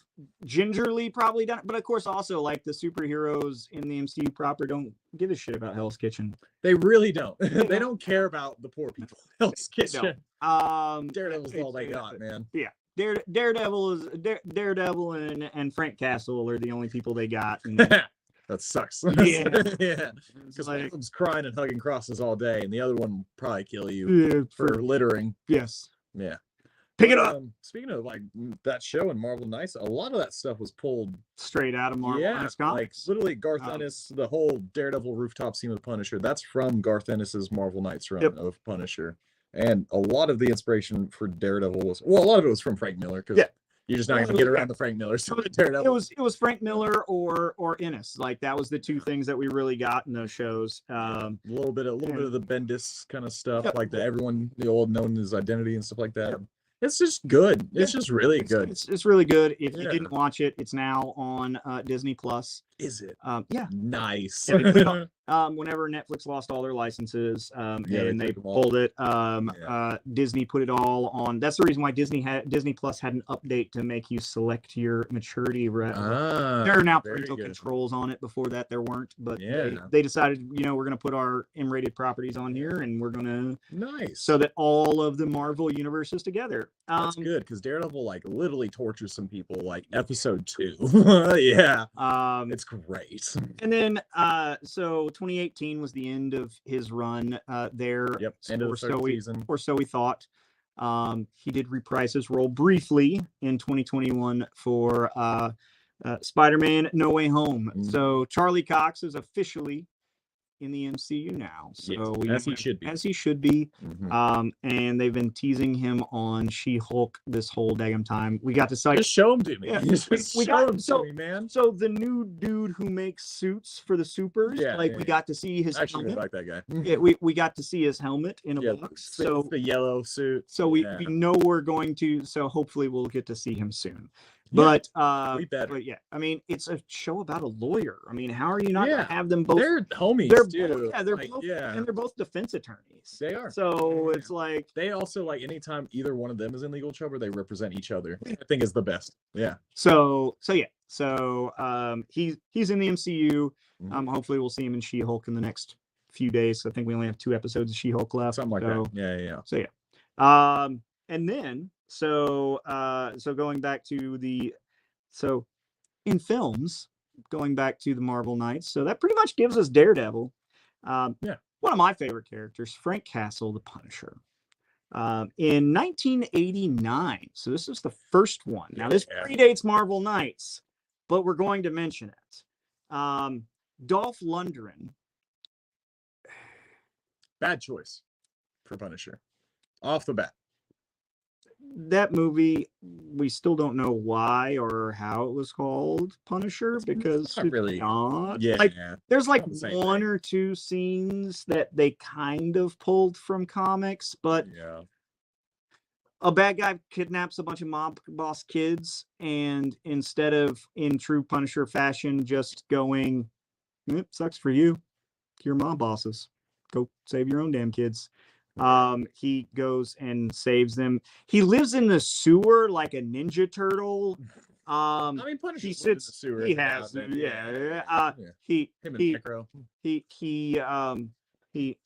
gingerly probably done it, but of course also, like, the superheroes in the MCU proper don't give a shit about Hell's Kitchen.
They really don't. They don't care about the poor people. Hell's Kitchen.
Daredevil's
all they got, man.
Yeah. Daredevil and Frank Castle are the only people they got. And
that sucks.
Yeah.
Yeah. Because one of them's crying and hugging crosses all day, and the other one will probably kill you for littering.
Yes.
Yeah.
Pick it up.
Speaking of like that show in Marvel Knights, a lot of that stuff was pulled
straight out of Marvel Knights comics.
Like literally Garth Ennis, the whole Daredevil rooftop scene with Punisher, that's from Garth Ennis's Marvel Knights run of Punisher. And a lot of the inspiration for Daredevil was, a lot of it was from Frank Miller, because you're just not going to get around the Frank Miller. So Daredevil.
It was Frank Miller or Ennis. Like, that was the two things that we really got in those shows. A
little bit of the Bendis kind of stuff, like the old known his identity and stuff like that. It's just good. It's just really good.
It's really good. If you didn't watch it, it's now on Disney Plus.
Is it?
Yeah.
Nice.
Whenever Netflix lost all their licenses and they pulled it, Disney put it all on. That's the reason why Disney Plus had an update to make you select your maturity. There are now parental controls on it. Before that, there weren't. But they decided, we're going to put our M-rated properties on here, and we're going to so that all of the Marvel universe is together.
That's good because Daredevil like literally tortures some people like episode 2. Yeah. It's great.
And then so 2018 was the end of his run there.
Yep. End of the third season.
Or so we thought. He did reprise his role briefly in 2021 for Spider-Man No Way Home. So Charlie Cox is officially in the MCU now. So
yes, as
he should be. And they've been teasing him on She-Hulk this whole damn time. We got to see.
Just show him to me.
Yeah,
we got him to me, man.
So the new dude who makes suits for the supers, we got to see his
Actually,
helmet.
I like that guy.
Yeah, we got to see his helmet in a box. So
the yellow suit.
So we know we're going to. So hopefully we'll get to see him soon. But
we better.
But yeah, I mean, it's a show about a lawyer. I mean, how are you not gonna have them both?
They're homies.
They're both, and they're both defense attorneys.
They are.
So it's like
they also like anytime either one of them is in legal trouble, they represent each other. I think is the best. Yeah.
So yeah. So he's in the MCU. Hopefully we'll see him in She-Hulk in the next few days. I think we only have 2 episodes of She-Hulk left.
Something like that. Yeah.
So yeah. And then so going back to in films, going back to the Marvel Knights. So that pretty much gives us Daredevil. One of my favorite characters, Frank Castle, the Punisher. In 1989. So this is the first one. Now this predates Marvel Knights, but we're going to mention it. Dolph Lundgren.
Bad choice for Punisher. Off the bat.
That movie, we still don't know why or how it was called Punisher because
it's not really
not.
Yeah.
Like, there's like one or two scenes that they kind of pulled from comics, but a bad guy kidnaps a bunch of mob boss kids, and instead of in true Punisher fashion, just going, sucks for you, you're mob bosses, go save your own damn kids. He goes and saves them. He lives in the sewer like a Ninja Turtle.
I mean, Punisher
he sits
in the sewer.
He has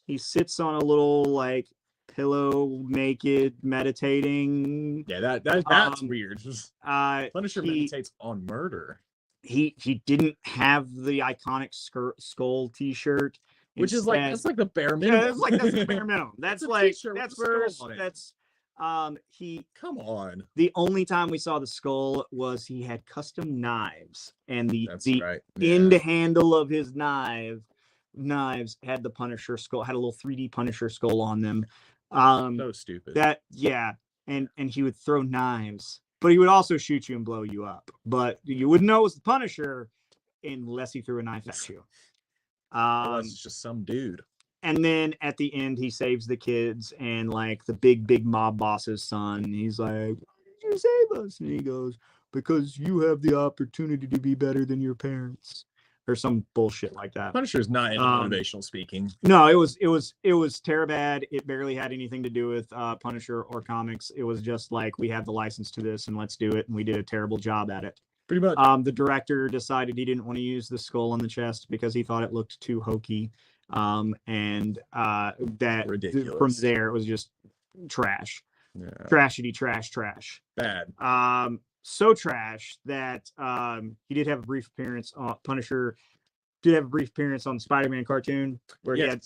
he sits on a little like pillow, naked, meditating.
Yeah, that's weird. Punisher meditates on murder.
He didn't have the iconic skull T-shirt.
Which is like that's like the bare minimum.
Yeah, that's the bare minimum. That's like he
come on.
The only time we saw the skull was he had custom knives, and the end handle of his knives had the Punisher skull, had a little 3D Punisher skull on them.
So stupid.
And he would throw knives, but he would also shoot you and blow you up. But you wouldn't know it was the Punisher unless he threw a knife at you.
It's just some dude.
And then at the end, he saves the kids and like the big mob boss's son. He's like, "Why did you save us?" And he goes, "Because you have the opportunity to be better than your parents," or some bullshit like that.
Punisher's not in motivational speaking.
No, it was Terabad. It barely had anything to do with Punisher or comics. It was just like, we have the license to this and let's do it. And we did a terrible job at it.
Pretty much.
The director decided he didn't want to use the skull on the chest because he thought it looked too hokey. That
ridiculous.
From there, it was just trash.
Yeah.
Trash.
Bad.
So trash that he did have a brief appearance on Punisher. Did have a brief appearance on the Spider-Man cartoon where he had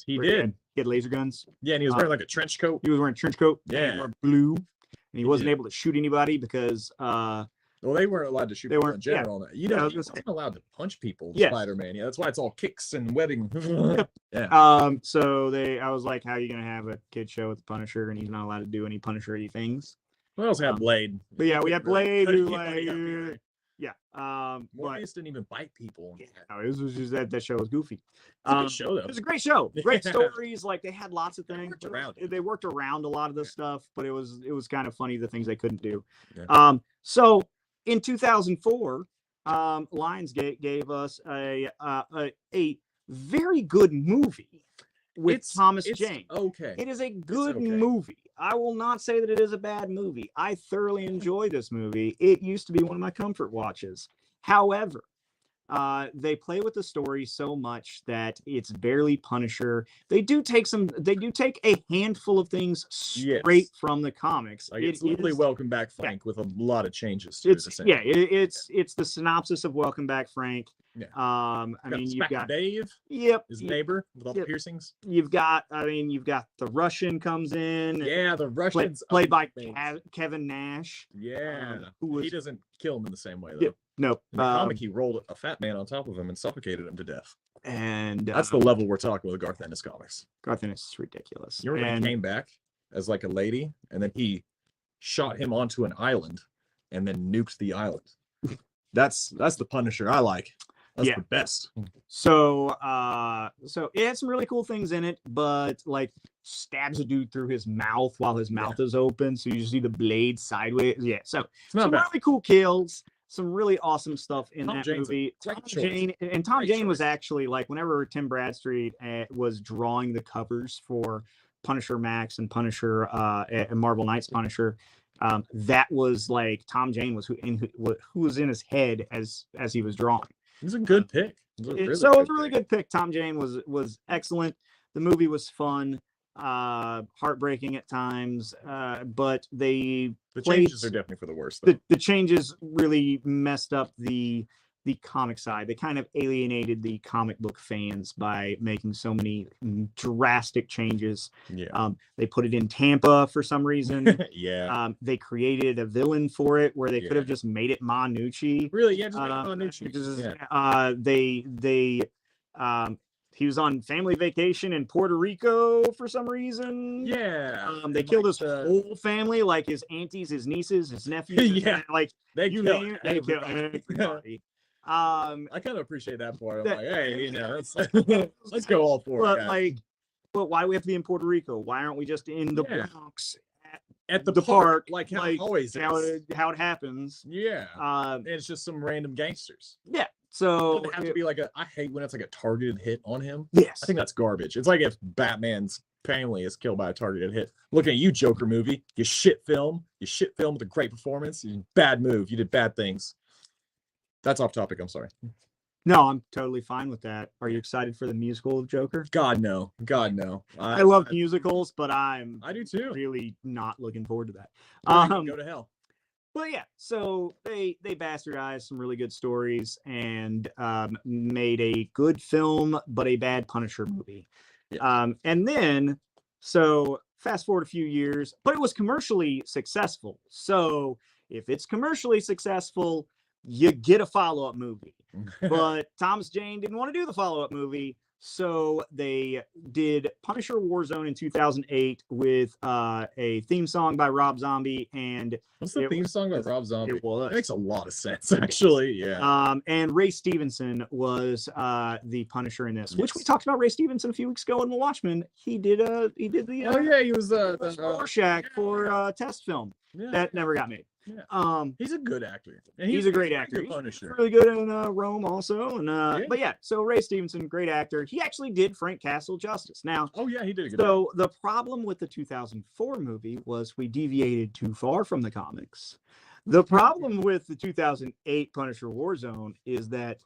laser guns.
Yeah, and he was wearing like a trench coat.
He was wearing a trench coat.
Yeah,
and blue, and he wasn't able to shoot anybody because
well, they weren't allowed to shoot people in general.
Yeah.
He wasn't allowed to punch people. Spider-Man. Yeah, that's why it's all kicks and webbing. Yeah.
So I was like, how are you gonna have a kid show with the Punisher and he's not allowed to do any Punisher-y things?
We also had Blade.
But yeah, we had Blade who
Morbius
didn't
even bite people.
Yeah, no, it was just that show was goofy.
It's a good show, though.
It was a great show. Great stories. Like, they had lots of things.
They
worked around a lot of the stuff, but it was kind of funny, the things they couldn't do.
Yeah.
So in 2004, Lionsgate gave us a very good movie with Thomas Jane.
Okay.
It is a good movie. I will not say that it is a bad movie. I thoroughly enjoy this movie. It used to be one of my comfort watches. However, They play with the story so much that it's barely Punisher. They do take a handful of things straight from the comics.
Like, it's literally Welcome Back Frank with a lot of changes to
it's the synopsis of Welcome Back Frank.
Yeah.
I mean, you've got
Dave.
Yep.
His neighbor with all the piercings.
You've got the Russian comes in.
Yeah, the Russian's
played by Kevin Nash.
Yeah. He doesn't kill him in the same way though.
Yep. Nope.
In the comic, he rolled a fat man on top of him and suffocated him to death.
And
that's the level we're talking with Garth Ennis comics.
Garth Ennis is ridiculous.
You remember when he came back as like a lady, and then he shot him onto an island, and then nuked the island. That's the Punisher I like. That's the best.
So it had some really cool things in it, but like stabs a dude through his mouth while his mouth is open, so you just see the blade sideways. Yeah, so some really cool kills, some really awesome stuff in that movie. Tom Jane was actually like, whenever Tim Bradstreet was drawing the covers for Punisher Max and Punisher and Marvel Knights Punisher, that was like Tom Jane was who was in his head as he was drawing.
It was a good pick.
It was a really good pick. Tom Jane was excellent. The movie was fun, heartbreaking at times, but the
changes are definitely for the worst.
The changes really messed up the comic side. They kind of alienated the comic book fans by making so many drastic changes.
Yeah.
They put it in Tampa for some reason.
Yeah.
They created a villain for it where they could have just made it Manucci.
Really? Yeah, just make it Manucci.
He was on family vacation in Puerto Rico for some reason.
Yeah.
They killed his whole family, like his aunties, his nieces, his nephews.
Yeah.
Like
they
killed everybody.
I kind of appreciate that part. I'm like, hey, let's go all for it.
But why do we have to be in Puerto Rico? Why aren't we just in the Bronx
at the park, like how it always
how it happens?
Yeah. And it's just some random gangsters.
Yeah. So
it doesn't have to be like I hate when it's like a targeted hit on him.
Yes.
I think that's garbage. It's like if Batman's family is killed by a targeted hit. Looking at you, Joker movie, you shit film with a great performance. Bad move. You did bad things. That's off topic. I'm sorry.
No, I'm totally fine with that. Are you excited for the musical of Joker?
God no.
I love musicals, but I
do too.
Really not looking forward to that.
Go to hell.
But yeah, so they bastardized some really good stories and made a good film, but a bad Punisher movie. Yeah. And then, so fast forward a few years, but it was commercially successful. So if it's commercially successful, you get a follow-up movie. But Thomas Jane didn't want to do the follow-up movie, so they did Punisher Warzone in 2008 with a theme song by Rob Zombie. And
what's the theme song by Rob Zombie?
It
makes a lot of sense, actually. Yeah.
And Ray Stevenson was the Punisher in this, which we talked about Ray Stevenson a few weeks ago in The Watchmen. He did the
he was the
Rorschach for test film that never got made.
Yeah. He's a good actor.
And he's a great actor. He's really good in Rome also. And but yeah, so Ray Stevenson, great actor. He actually did Frank Castle justice. Now,
he did a good
job. The problem with the 2004 movie was we deviated too far from the comics. The problem with the 2008 Punisher Warzone is that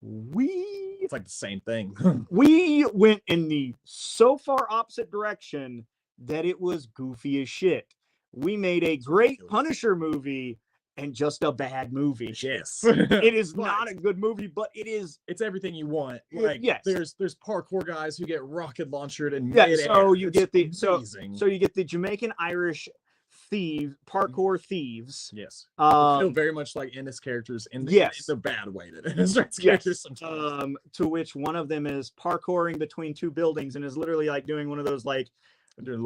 it's
like the same thing.
We went in the so far opposite direction that it was goofy as shit. We made a great Punisher movie and just a bad movie.
Yes.
It is not a good movie, but it's
everything you want. Like,
yes.
There's parkour guys who get rocket launched and
so you get the Jamaican Irish parkour thieves.
Yes. Feel very much like Ennis characters in the bad way that Ennis characters sometimes.
To which one of them is parkouring between two buildings and is literally like doing one of those like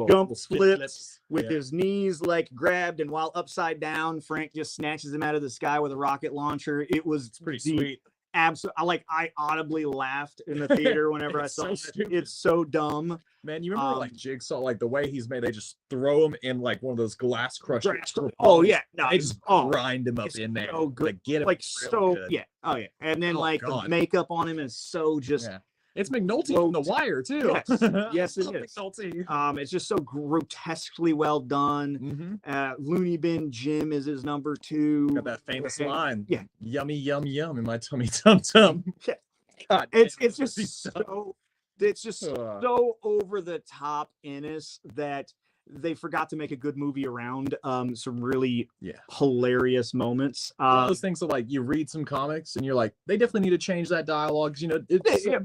jump flips with his knees like grabbed, and while upside down, Frank just snatches him out of the sky with a rocket launcher. It's
pretty sweet.
I audibly laughed in the theater whenever I saw it. It's so dumb.
Man, you remember like Jigsaw, like the way he's made, they just throw him in like one of those glass crushers.
Oh yeah, no,
they just grind him up in there.
So good.
Like, get him
like so good. Yeah. Oh yeah. And then the makeup on him is so just
It's McNulty from The Wire too.
Yes, yes, it is.
McNulty.
It's just so grotesquely well done. Looney Bin Jim is his number 2.
Got that famous line.
Yeah.
Yummy, yum, yum in my tummy, tum tum.
Yeah.
God,
it's just so so over the top Ennis that they forgot to make a good movie around some really hilarious moments.
Those things that, like, you read some comics and you're like, they definitely need to change that dialogue. You know,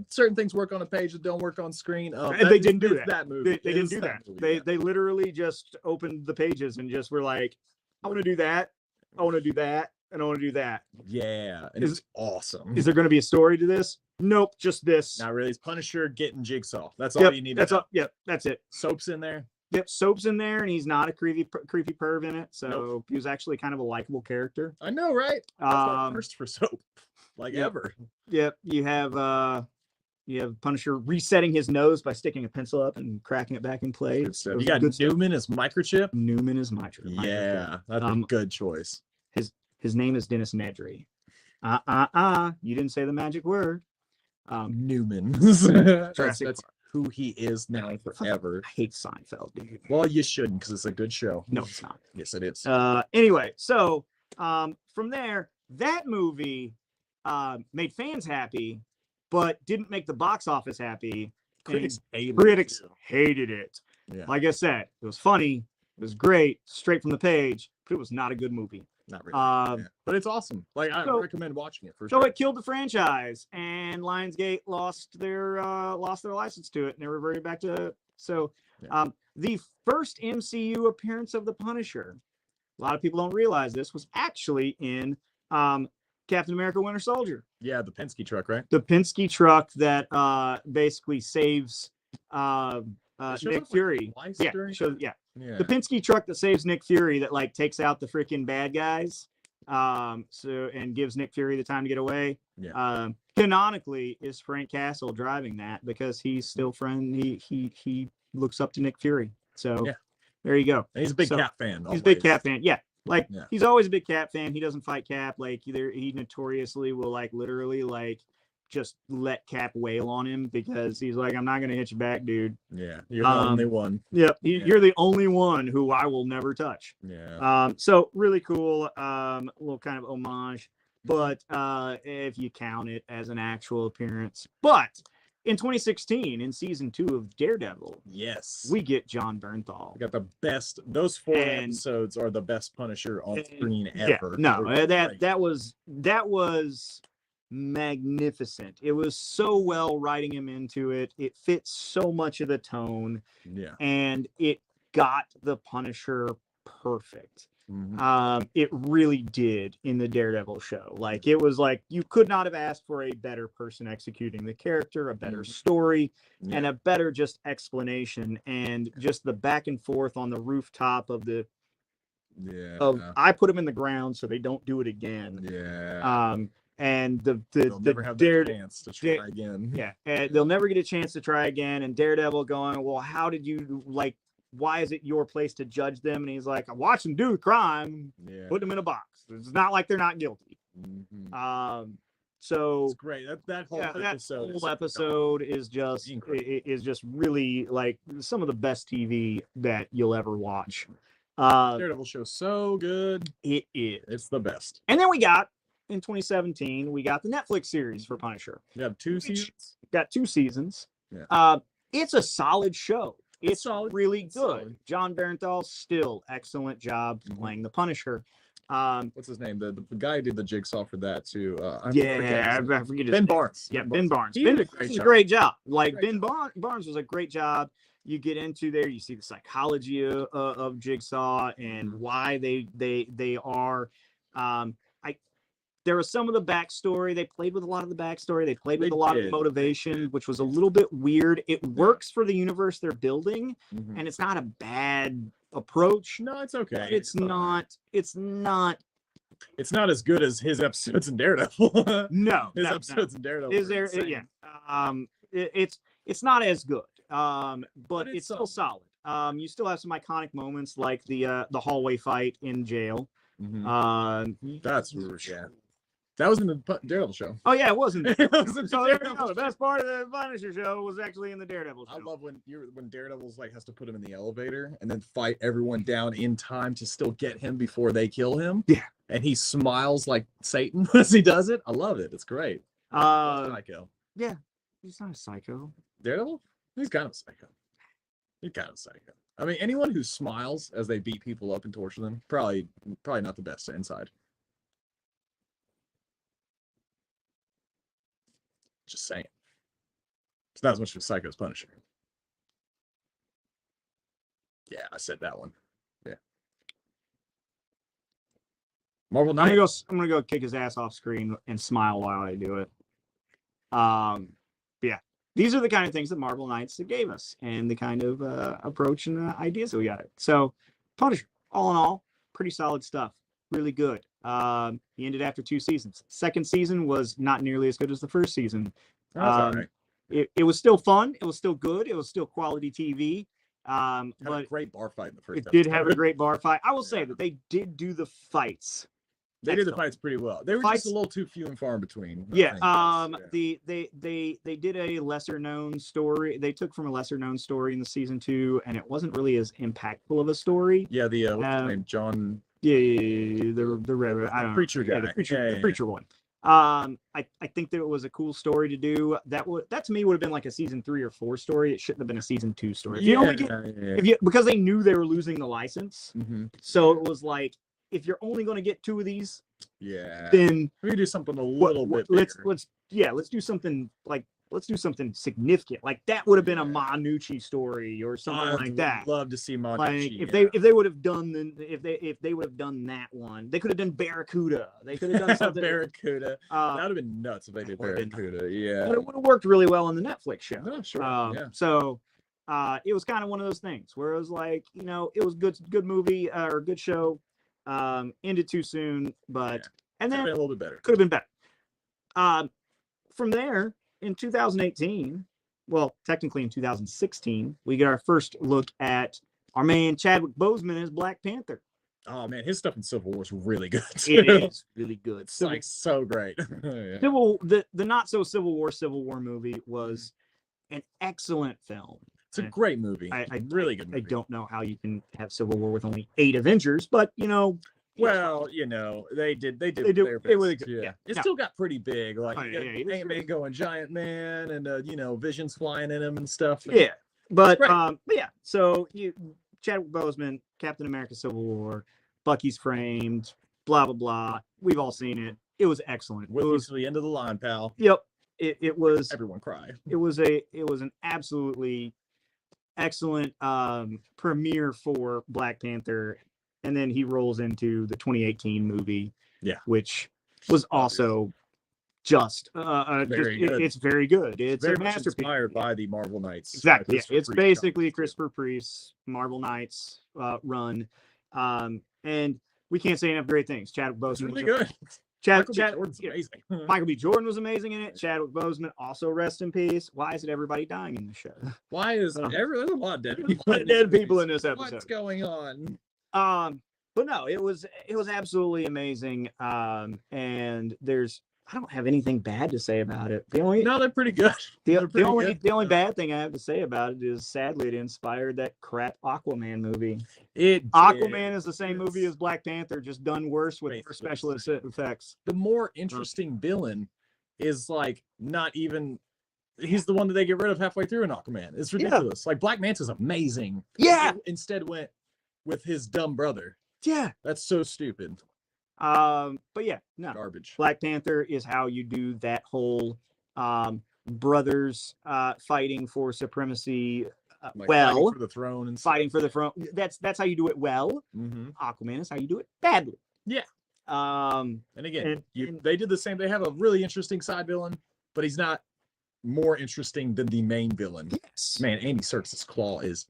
certain things work on a page that don't work on screen.
And they didn't do that.
That movie.
They didn't do that. They literally just opened the pages and just were like, I want to do that. I want to do that. And I want to do that.
Yeah. And it's awesome.
Is there going to be a story to this? Nope. Just this.
Not really. It's Punisher getting Jigsaw. That's all you need.
That's all. Yep. That's it.
Soap's in there.
Yep, Soap's in there, and he's not a creepy perv in it, so he was actually kind of a likable character.
I know, right? That's my first for Soap, ever.
Yep, you have Punisher resetting his nose by sticking a pencil up and cracking it back in place.
You got Newman as Microchip.
Newman is Microchip.
Yeah, that's a good choice.
His name is Dennis Nedry. You didn't say the magic word.
Newman. That's who he is now forever.
I hate Seinfeld, dude.
Well, you shouldn't, because it's a good show.
No, it's not.
Yes, it is.
Anyway, so from there, that movie made fans happy, but didn't make the box office happy.
Critics
hated it.
Yeah.
Like I said, it was funny, it was great, straight from the page, but it was not a good movie.
Not really. But it's awesome. I recommend watching it for sure.
So it killed the franchise, and Lionsgate lost their license to it, and they reverted back to it. So the first MCU appearance of the Punisher, a lot of people don't realize this, was actually in Captain America: Winter Soldier.
Yeah, the Penske truck, right?
The Penske truck that basically saves Nick Fury. The Penske truck that saves Nick Fury, that takes out the freaking bad guys, and gives Nick Fury the time to get away. Canonically is Frank Castle driving that, because he's still he looks up to Nick Fury. So there you go.
And he's a big Cap fan.
He's a big Cap fan. Yeah. He's always a big Cap fan. He doesn't fight Cap. He notoriously will literally just let Cap wail on him, because he's like, I'm not going to hit you back, dude.
Yeah. You're the only one.
Yep. You're the only one who I will never touch.
Yeah.
So really cool, little kind of homage, but if you count it as an actual appearance. But in 2016, in season 2 of Daredevil, we get Jon Bernthal.
We got the best. Those 4 episodes are the best Punisher on screen ever.
That was magnificent. It was so well writing him into it. It fits so much of the tone.
Yeah.
And it got the Punisher perfect.
Mm-hmm.
It really did in the Daredevil show. It was you could not have asked for a better person executing the character, a better story, and a better just explanation, and just the back and forth on the rooftop of the I put them in the ground so they don't do it again.
Yeah.
And
they'll never have the chance to try again.
Yeah, and they'll never get a chance to try again. And Daredevil going, well, how did you why is it your place to judge them? And he's like, I watched them do crime, put them in a box. It's not like they're not guilty.
Mm-hmm.
So
it's great. That whole
episode is just really some of the best TV that you'll ever watch.
Daredevil show's so good.
It is.
It's the best.
And then we got, in 2017, we got the Netflix series for Punisher.
We have 2 seasons.
Got 2 seasons.
Yeah.
It's a solid show. It's really good.
Solid.
Jon Bernthal, still excellent job playing the Punisher.
What's his name? The guy who did the Jigsaw for that too.
I forget his
Ben
name.
Barnes.
Yeah, Ben Barnes.
He did
a great job. Barnes was a great job. You get into there, you see the psychology of Jigsaw and why they are. There was some of the backstory. They played with a lot of the backstory. They played with a lot of the motivation, which was a little bit weird. It works for the universe they're building, and it's not a bad approach.
No, it's okay.
It's not. It's not
as good as his episodes in Daredevil.
No,
his episodes in Daredevil.
Is there? Yeah. It's not as good. But it's still solid. You still have some iconic moments like the hallway fight in jail.
That's That was in the Daredevil show.
Oh yeah, it wasn't.
It was in the
So there you
Daredevil
go. The
show.
best part of the Punisher show was actually in the Daredevil show.
I love when Daredevil's like has to put him in the elevator and then fight everyone down in time to still get him before they kill him.
Yeah.
And he smiles like Satan as he does it. I love it. It's great. Psycho.
Yeah, he's not a psycho.
Daredevil? He's kind of a psycho. He's kind of a psycho. I mean, anyone who smiles as they beat people up and torture them, probably not the best inside. Just saying. It's not as much of a psycho as Punisher. Yeah, I said that one. Yeah. Marvel Knights.
I'm gonna go kick his ass off screen and smile while I do it. Yeah, these are the kind of things that Marvel Knights gave us, and the kind of approach and ideas that we got. So, Punisher, all in all, pretty solid stuff. Really good. He ended after 2 seasons. Second season was not nearly as good as the first season.
All right.
It was still fun. It was still good. It was still quality TV.
Had
But
a great bar fight in the first
it
episode.
did have a great bar fight. I will say that they did do the fights.
They did the fights pretty well. They were
Fights-
just a little too few and far in between.
Yeah.
I think.
They did a lesser known story. They took from a lesser known story in the season 2, and it wasn't really as impactful of a story.
Yeah, the what's his name? John.
Yeah, the Reverend, I don't know.
Preacher guy.
Yeah, the preacher,
Yeah,
the preacher one. I think that it was a cool story to do. That to me would have been like a season 3 or 4 story. It shouldn't have been a season 2 story. If you only get, because they knew they were losing the license, so it was like, if you're only going to get 2 of these, then
we do something a little bit.
Let's do something like. Let's do something significant. Like that would have been a Manucci story or something like that.
Love to see Manucci.
Like if they would have done if they would have done that one, they could have done Barracuda. They could have done something.
Barracuda. That would have been nuts if they did Barracuda. Yeah.
But it would have worked really well on the Netflix show.
Oh, sure.
So it was kind of one of those things where it was like, it was good movie or good show. Ended too soon, but and then
a little bit better.
Could have been better. From there, in 2018, well, technically in 2016, we get our first look at our man Chadwick Boseman as Black Panther.
Oh man, his stuff in Civil War is really good.
It is really good.
It's like so great.
The not so Civil War movie was an excellent film.
It's a great movie. Really good movie.
I don't know how you can have Civil War with only 8 Avengers, but
well, they did their best.
It was good. Yeah.
It still got pretty big. Like
Ant-Man
going Giant Man and Vision's flying in him and stuff.
Yeah. But yeah. So Chadwick Boseman, Captain America Civil War, Bucky's framed, blah blah blah. We've all seen it. It was excellent.
It was to the end of the line, pal.
Yep. It was
everyone cry.
It was an absolutely excellent premiere for Black Panther. And then he rolls into the 2018 movie, which was also just
very good.
It's very good. It's
very
a masterpiece.
Inspired by the Marvel Knights.
Exactly. Yeah. It's basically Christopher Priest's Marvel Knights run, and we can't say enough great things. Chadwick Boseman,
really good.
Michael B. Jordan's amazing. Michael B. Jordan was amazing in it. Chadwick Boseman, also rest in peace. Why is it everybody dying in the show?
Why is there's a lot of dead people?
In this episode.
What's going on?
But no, it was absolutely amazing. And I don't have anything bad to say about it.
They're pretty good.
The only bad thing I have to say about it is, sadly, it inspired that crap Aquaman movie. Aquaman is the same movie as Black Panther, just done worse with special effects.
The more interesting villain is like not even. He's the one that they get rid of halfway through in Aquaman. It's ridiculous. Like Black Manta's amazing.
Yeah.
Instead went with his dumb brother.
Yeah.
That's so stupid.
But yeah, no.
Garbage.
Black Panther is how you do that whole brothers fighting for supremacy
fighting for the throne and
fighting for the throne. That's how you do it well.
Mm-hmm.
Aquaman is how you do it badly.
Yeah. And again, they did the same. They have a really interesting side villain, but he's not more interesting than the main villain.
Yes.
Man, Andy Serkis's claw is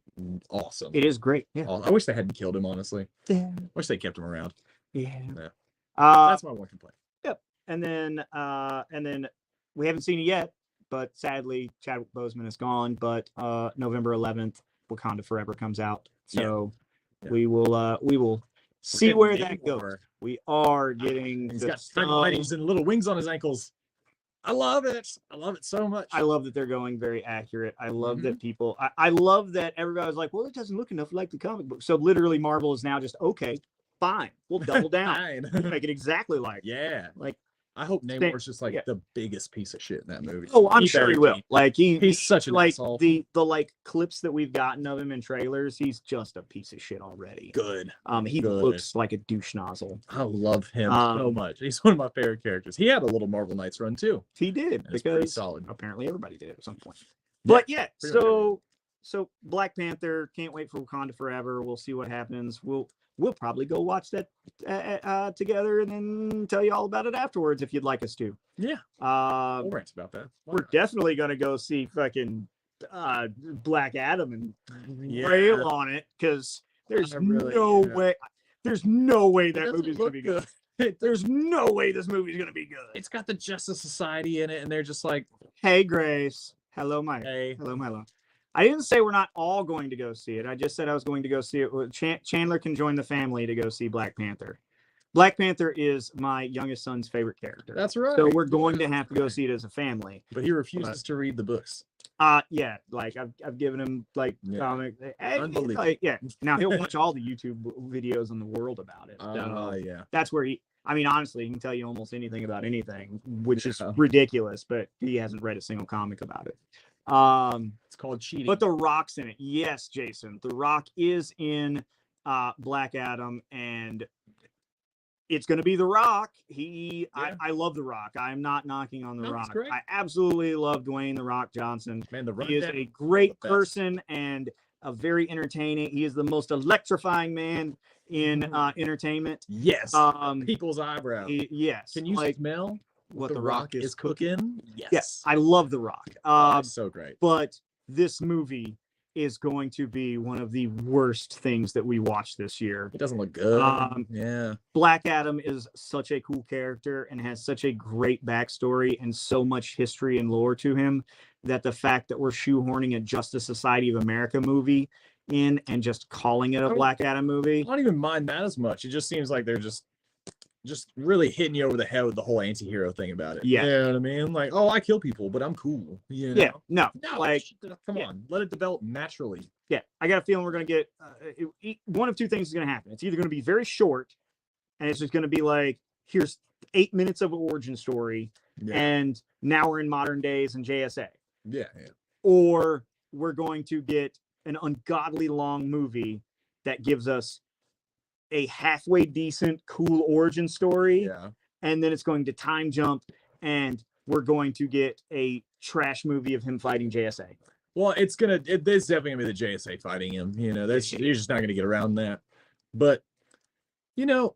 awesome.
It is great. Yeah.
I wish they hadn't killed him, honestly.
Yeah.
Wish they kept him around.
Yeah.
That's my one complaint.
Yep. And then we haven't seen it yet, but sadly Chadwick Boseman is gone. But November 11th, Wakanda Forever comes out. So we will see
We're
where
getting
that goes.
Namor.
We are getting
He's
the
got
sun.
Knighties and little wings on his ankles. I love it. I love it so much.
I love that they're going very accurate. I love that
Mhm.
people. I love that everybody was like, "Well, it doesn't look enough like the comic book." So literally, Marvel is now just okay, fine. We'll double down.
Fine.
We'll make it exactly like.
Yeah.
Like,
I hope Namor's just like
yeah.
the biggest piece of shit in that movie.
Oh, I'm
He
sure
better
he will.
be.
Like
He's such an
like
asshole.
the like clips that we've gotten of him in trailers. He's just a piece of shit already.
Good.
He
Good.
looks like a douche nozzle.
I love him so much. He's one of my favorite characters. He had a little Marvel Knights run too.
He did
That's pretty
because
solid.
apparently everybody did at some point.
Yeah,
But yeah,
pretty much everybody.
so Black Panther, can't wait for Wakanda Forever. We'll see what happens. We'll probably go watch that together and then tell you all about it afterwards if you'd like us to.
Yeah.
We'll
rant about that.
We're definitely gonna go see fucking Black Adam and rail on it because there's no way. There's no way that movie's gonna be good. There's no way this movie's gonna be good.
It's got the Justice Society in it, and they're just like,
"Hey, Grace. Hello, Mike.
Hey.
Hello, Milo." I didn't say we're not all going to go see it. I just said I was going to go see it. Chandler can join the family to go see Black Panther. Black Panther is my youngest son's favorite character.
That's right.
So we're going to have to go see it as a family.
But he refuses to read the books.
Yeah, like I've given him like comic.
Unbelievable.
Like, yeah. Now he'll watch all the YouTube videos in the world about it.
Yeah.
That's where I mean, honestly, he can tell you almost anything about anything, which is ridiculous, but he hasn't read a single comic about it.
It's called cheating.
But The Rock's in it. Yes, Jason. The Rock is in Black Adam, and it's going to be The Rock. I love The Rock. I'm not knocking on The Rock. I absolutely love Dwayne The Rock Johnson.
Man, The Rock,
he is a great person and a very entertaining. He is the most electrifying man in entertainment.
Yes. People's eyebrow.
Yes.
Can you smell
what The Rock is cooking?
Yes.
Yes. I love The Rock.
So great.
But this movie is going to be one of the worst things that we watched this year.
It doesn't look good. Yeah.
Black Adam is such a cool character and has such a great backstory and so much history and lore to him that the fact that we're shoehorning a Justice Society of America movie in and just calling it a Black Adam movie.
I don't even mind that as much. It just seems like they're just really hitting you over the head with the whole anti-hero thing about it.
Yeah.
You know what I mean? Like, oh, I kill people, but I'm cool. You know?
Yeah. No, like,
come on, let it develop naturally.
Yeah. I got a feeling we're going to get one of two things is going to happen. It's either going to be very short and it's just going to be like, here's 8 minutes of an origin story. Yeah. And now we're in modern days and JSA.
Yeah.
Or we're going to get an ungodly long movie that gives us a halfway decent, cool origin story.
Yeah.
And then it's going to time jump and we're going to get a trash movie of him fighting JSA.
Well, it's definitely gonna be the JSA fighting him. You know, you're just not gonna get around that. But you know,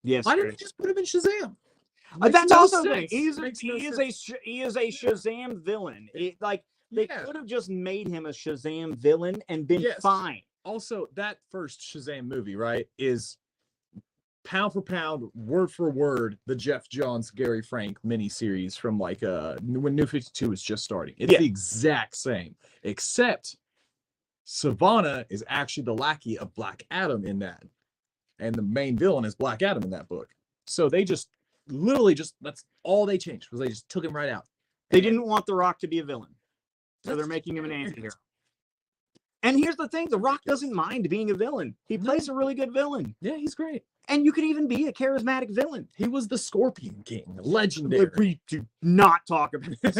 yes,
why didn't they just put him in Shazam?
That's also the thing. He is a Shazam villain. They could have just made him a Shazam villain and been fine.
Also, that first Shazam movie, right, is pound for pound, word for word, the Jeff Johns, Gary Frank miniseries from like when New 52 was just starting. It's the exact same, except Savannah is actually the lackey of Black Adam in that, and the main villain is Black Adam in that book. So they just literally that's all they changed, was they just took him right out.
They didn't want The Rock to be a villain, so they're making him an anti-hero. And here's the thing, The Rock doesn't mind being a villain. He plays a really good villain.
Yeah, he's great.
And you can even be a charismatic villain.
He was the Scorpion King, legendary.
We do not talk about this.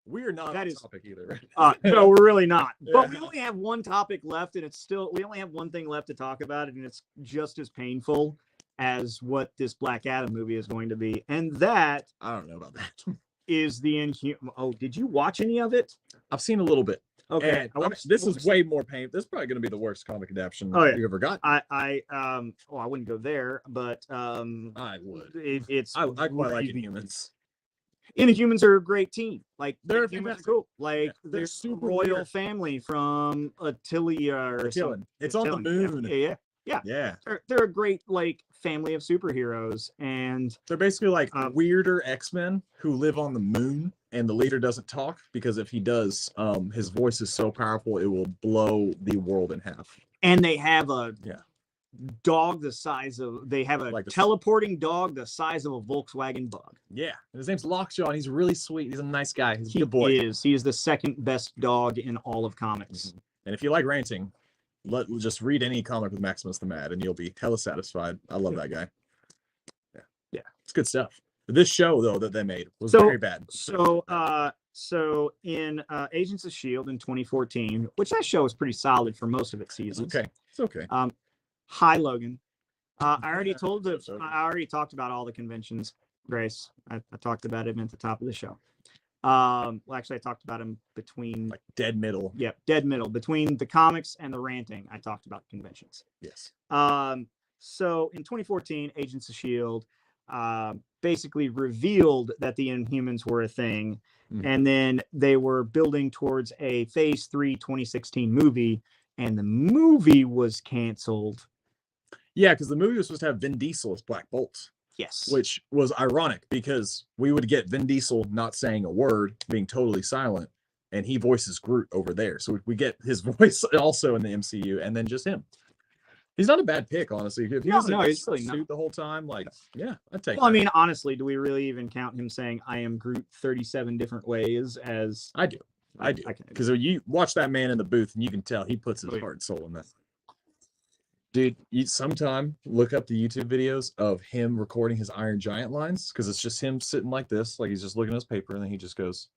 We're not
that
on
is,
topic either.
No, we're really not. But we only have one topic left, and we only have one thing left to talk about, and it's just as painful as what this Black Adam movie is going to be. And that
I don't know about that.
Is the Inhuman. Oh, did you watch any of it?
I've seen a little bit.
Okay.
This is way more painful. This is probably going to be the worst comic adaptation you ever got.
I wouldn't go there, but
I would.
I
quite like Inhumans.
Inhumans are a great team. Like
they're
cool. Like they're super royal family from Attilia or something.
It's on the moon.
Yeah. They're a great like family of superheroes, and
they're basically like weirder X-Men who live on the moon, and the leader doesn't talk because if he does, his voice is so powerful it will blow the world in half.
And they have a
Yeah.
dog the size of, they have a
Like the-
teleporting dog the size of a Volkswagen Bug.
Yeah. And his name's Lockjaw, and he's really sweet. He's a nice guy. He's a
He
good boy.
He is the second best dog in all of comics.
And if you like ranting, just read any comic with Maximus the Mad, and you'll be hella satisfied. I love that guy. Yeah. It's good stuff. But this show, though, that they made was very bad.
So in Agents of S.H.I.E.L.D. in 2014, which that show was pretty solid for most of its seasons.
It's okay.
Hi, Logan. I already talked about all the conventions, Grace. I talked about him at the top of the show. Well, actually, I talked about him between
like dead middle.
Yep, dead middle between the comics and the ranting. I talked about conventions.
Yes.
So in 2014, Agents of S.H.I.E.L.D. Basically revealed that the Inhumans were a thing, and then they were building towards a Phase 3 2016 movie, and the movie was canceled.
Yeah, because the movie was supposed to have Vin Diesel as Black Bolt.
Yes.
Which was ironic because we would get Vin Diesel not saying a word, being totally silent, and he voices Groot over there. So we get his voice also in the MCU, and then just him. He's not a bad pick, honestly. If he doesn't
he's really
suit the whole time, like, yeah, I'd take
Well, I
that.
mean, honestly, do we really even count him saying "I am Groot" 37 different ways as?
I do. Because you watch that man in the booth, and you can tell he puts his heart and soul in that. Dude, you sometime look up the YouTube videos of him recording his Iron Giant lines, because it's just him sitting like this, like he's just looking at his paper, and then he just goes,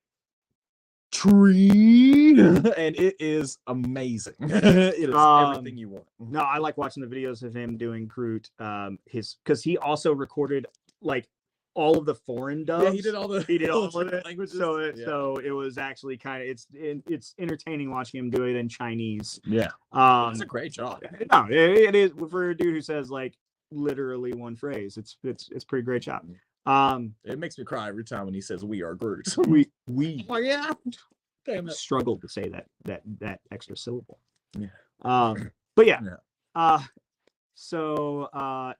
"Tree," and it is amazing. It is everything you want.
No, I like watching the videos of him doing Groot. Because he also recorded like all of the foreign dubs.
Yeah, he did all of
it.
languages.
So it was actually kind of it's entertaining watching him do it in Chinese.
Yeah, it's a great job.
No, it is for a dude who says like literally one phrase. It's pretty great job.
It makes me cry every time when he says "We are Groot."
we
Oh yeah, damn it.
struggled to say that extra syllable.
Yeah.
But yeah.
Yeah.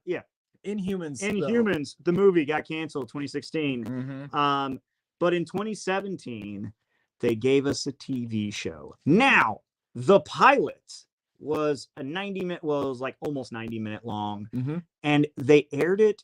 Yeah.
Inhumans,
the movie got canceled 2016.
Mm-hmm.
But in 2017, they gave us a TV show. Now, the pilot was a 90-minute, well, it was like almost 90-minute long, and they aired it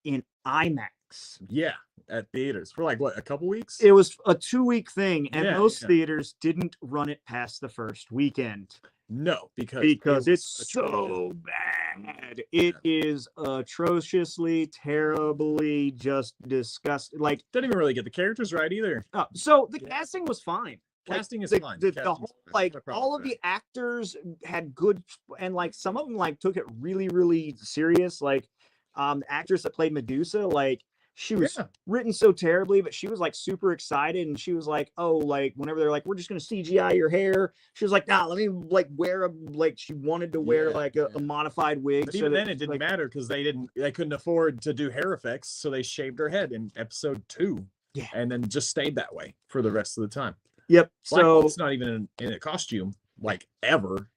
in IMAX.
Yeah, at theaters for like what, a couple weeks?
It was a 2-week thing, and
Yeah,
most
yeah.
theaters didn't run it past the first weekend.
No, because
it's so bad. It is atrociously, terribly, just disgusting. Like,
didn't even really get the characters right either.
so the casting was fine.
Casting is
the,
fine.
The,
Casting's
the whole,
fine.
like
No problem
all of
with
the actors had good, and like some of them like took it really, really serious. Like, the actress that played Medusa, like she was written so terribly, but she was like super excited, and she was like, "Oh, like whenever they're like, we're just gonna CGI your hair," she was like, "Nah, let me like wear a like." She wanted to wear like a modified wig.
But even then, it didn't matter because they couldn't afford to do hair effects, so they shaved her head in episode 2.
Yeah,
and then just stayed that way for the rest of the time.
Yep.
Black
so
Bolt's not even in a costume like ever.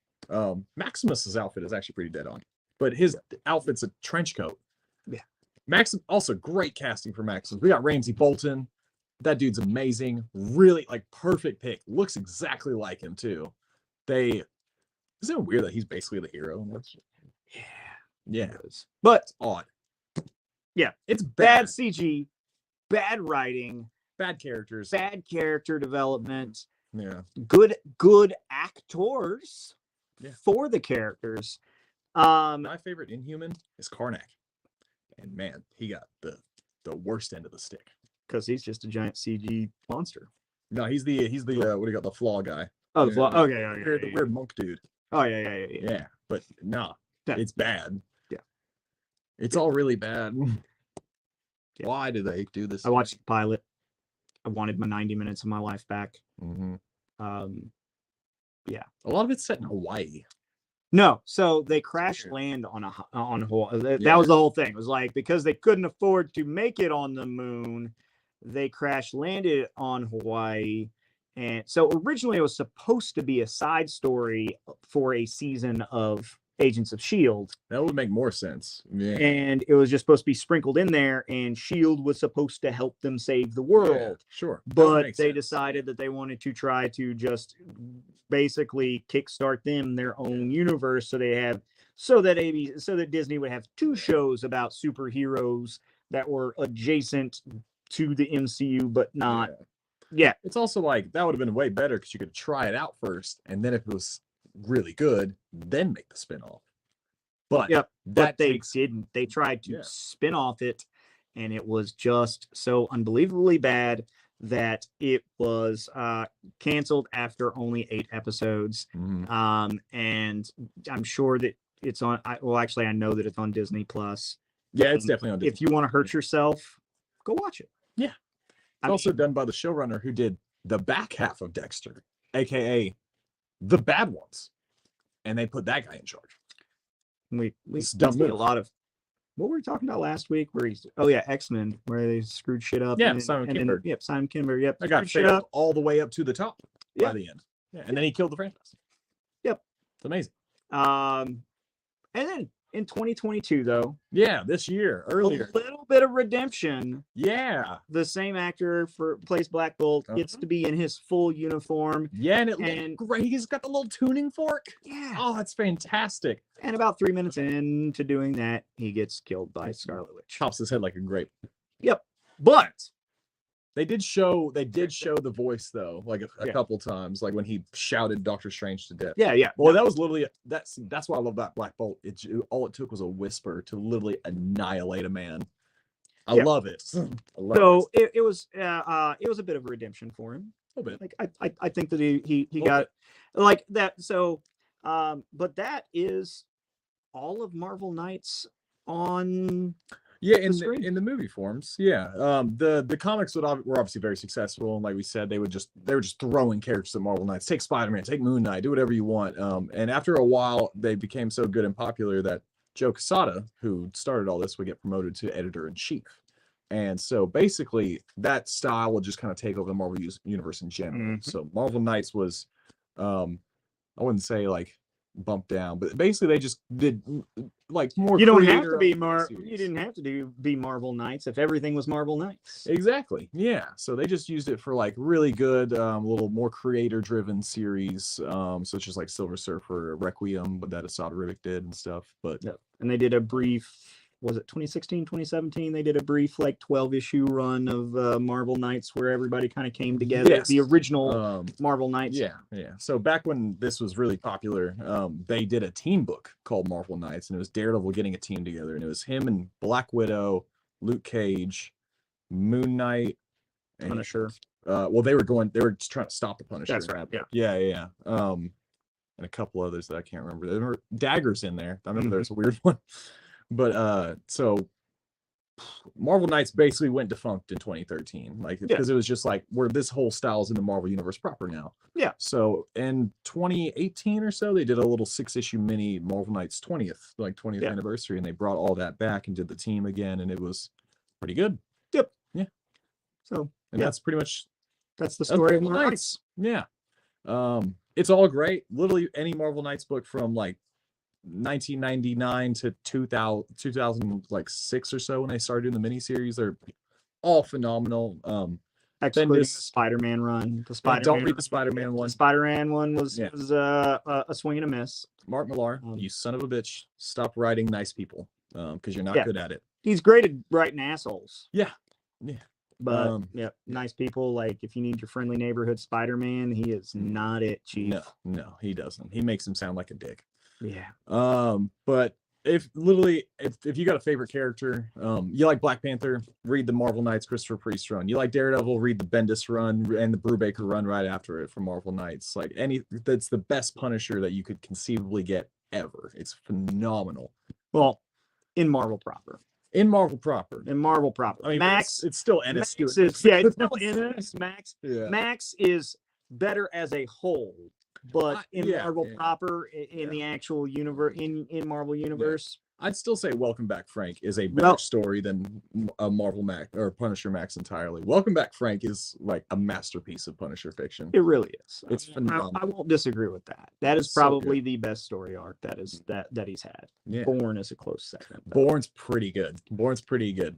Maximus's outfit is actually pretty dead on, but his outfit's a trench coat.
Yeah.
Maximus, also great casting for Maximus. We got Ramsey Bolton. That dude's amazing. Really like perfect pick. Looks exactly like him too. Isn't it weird that he's basically the hero? Yeah.
But
it's odd.
Yeah,
it's
bad CG, bad writing,
bad characters,
bad character development.
Yeah.
Good actors for the characters.
My favorite Inhuman is Karnak. And man, he got the worst end of the stick.
Because he's just a giant CG monster.
No, he's the what do you got, the flaw guy.
Oh, the flaw. Okay,
the weird monk dude.
Oh yeah.
Yeah, but nah, it's bad.
Yeah.
It's all really bad.
Yeah.
Why do they do this?
I watched the pilot. I wanted my 90 minutes of my life back. Yeah.
A lot of it's set in Hawaii.
No, so they crash land on Hawaii. That was the whole thing. It was like because they couldn't afford to make it on the moon, they crash landed on Hawaii. And so originally it was supposed to be a side story for a season of Agents of Shield,
That would make more sense. Yeah.
and it was just supposed to be sprinkled in there, and Shield was supposed to help them save the
Yeah,
world.
sure. That would
But
make
they
sense.
decided that they wanted to try to just basically kickstart them their own universe, so that Disney would have two shows about superheroes that were adjacent to the MCU, but not. Yeah.
It's also like that would have been way better because you could try it out first, and then if it was really good, then make the spinoff. But
Yep.
that
But they
takes
didn't. They tried to
Yeah.
spin off it, and it was just so unbelievably bad that it was canceled after only 8 episodes.
Mhm.
And I'm sure that it's on. Actually, I know that it's on Disney Plus.
Yeah, it's definitely on Disney.
If you want to hurt yourself, go watch it.
Yeah. It's also done by the showrunner who did the back half of Dexter, aka the bad ones, and they put that guy in charge.
We
It's dumb
see a
move.
lot of what were we talking about last week? Where X-Men, where they screwed shit up.
Yeah,
and then-
Simon
and then-
Kinberg.
Yep, Simon Kinberg. Yep,
I got
screwed shit
failed
up.
all the way up to the top
Yeah.
by the end. Yeah, and then he killed the franchise.
Yep.
It's amazing.
And then in 2022, though,
Yeah, this year, earlier.
a little bit of redemption.
Yeah.
The same actor plays Black Bolt gets to be in his full uniform.
Yeah, and it
And-
looked great. He's got the little tuning fork.
Yeah.
Oh, that's fantastic.
And about 3 minutes into doing that, he gets killed by Scarlet Witch.
Chops his head like a grape.
Yep. But
They did show the voice though, like a
Yeah.
couple times, like when he shouted Doctor Strange to death.
yeah.
Well, that was literally that's what I love about Black Bolt. All it took was a whisper to literally annihilate a man. I
Yeah.
love it. I love
So it was a bit of a redemption for him.
a little bit.
Like I think that he
Little
got like that. So but that is all of Marvel Knights on.
Yeah,
the screen.
in the movie forms. Yeah. The comics were obviously very successful, and like we said, they were just throwing characters at Marvel Knights. Take Spider-Man, take Moon Knight, do whatever you want. And after a while, they became so good and popular that Joe Quesada, who started all this, would get promoted to editor-in-chief. And so basically, that style would just kind of take over the Marvel universe in general.
Mhm.
So Marvel Knights was, I wouldn't say like bumped down, but basically they just did like more.
You don't have to be
series.
You didn't have to be Marvel Knights if everything was Marvel Knights.
Exactly. Yeah. So they just used it for like really good, little more creator-driven series, such as like Silver Surfer, Requiem, but that Asad Ribic did and stuff. But
And they did a brief, was it 2016, 2017? They did a brief like 12-issue run of Marvel Knights where everybody kind of came together.
Yes.
The original Marvel Knights.
yeah. So back when this was really popular, they did a team book called Marvel Knights, and it was Daredevil getting a team together, and it was him and Black Widow, Luke Cage, Moon Knight, and
Punisher.
well, they were just trying to stop the Punisher.
That's right. Yeah.
Yeah. And a couple others that I can't remember. There were Daggers in there. I remember
Mhm.
there's a weird one. But so Marvel Knights basically went defunct in 2013, like because it was just like where this whole style is in the Marvel universe proper now.
Yeah.
So in 2018 or so, they did a little 6-issue mini Marvel Knights 20th
Yeah.
anniversary, and they brought all that back and did the team again, and it was pretty good.
Yep.
Yeah.
So
And that's pretty much
that's the story of
Marvel
Marvel Knights.
yeah. It's all great. Literally any Marvel Knights book from like 1999 to 2006 or so when they started doing the miniseries, they're all phenomenal.
Excluding the
this-
Spider-Man run. The
Yeah,
Spider-Man.
don't read the Spider-Man one.
The Spider-Man one was
Yeah.
a swing and a miss.
Mark Millar, you son of a bitch, stop writing nice people because you're not
Yeah.
good at it.
He's great at writing assholes.
Yeah.
But nice people. Like if you need your friendly neighborhood Spider-Man, he is not it, Chief.
No, he doesn't. He makes him sound like a dick.
Yeah.
But if you got a favorite character, you like Black Panther, read the Marvel Knights Christopher Priest run. You like Daredevil, read the Bendis run and the Brubaker run right after it from Marvel Knights. Like that's the best Punisher that you could conceivably get ever. It's phenomenal.
Well, in Marvel proper.
In Marvel proper.
I mean, Max.
it's still Ennis
Max
Stewart.
is, yeah, it's still Ennis. Max.
Yeah.
Max is better as a whole, but in
yeah,
Marvel
yeah.
proper, in the actual universe, in Marvel universe,
I'd still say Welcome Back Frank is a better story than a Marvel Max or Punisher Max entirely. Welcome Back Frank is like a masterpiece of Punisher fiction.
It really is.
It's phenomenal.
I won't disagree with that. That is probably the best story arc that he's had.
Yeah.
Born is a close second.
Born's pretty good.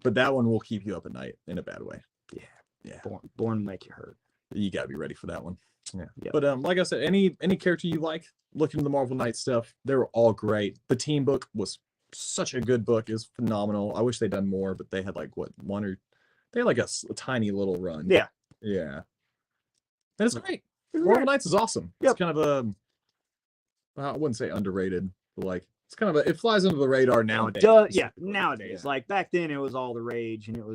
But that one will keep you up at night in a bad way.
Yeah. Born make you hurt.
You gotta be ready for that one. Yeah.
Yep.
But like I said, any character you like, look into the Marvel Knight stuff. They were all great. The team book was such a good book. It was phenomenal. I wish they'd done more, but they had like a tiny little run.
Yeah.
And it's great. Marvel Knights is awesome.
Yep.
It's kind of I wouldn't say underrated, but like it's kind of it flies under the radar nowadays.
Nowadays. Like back then it was all the rage, and it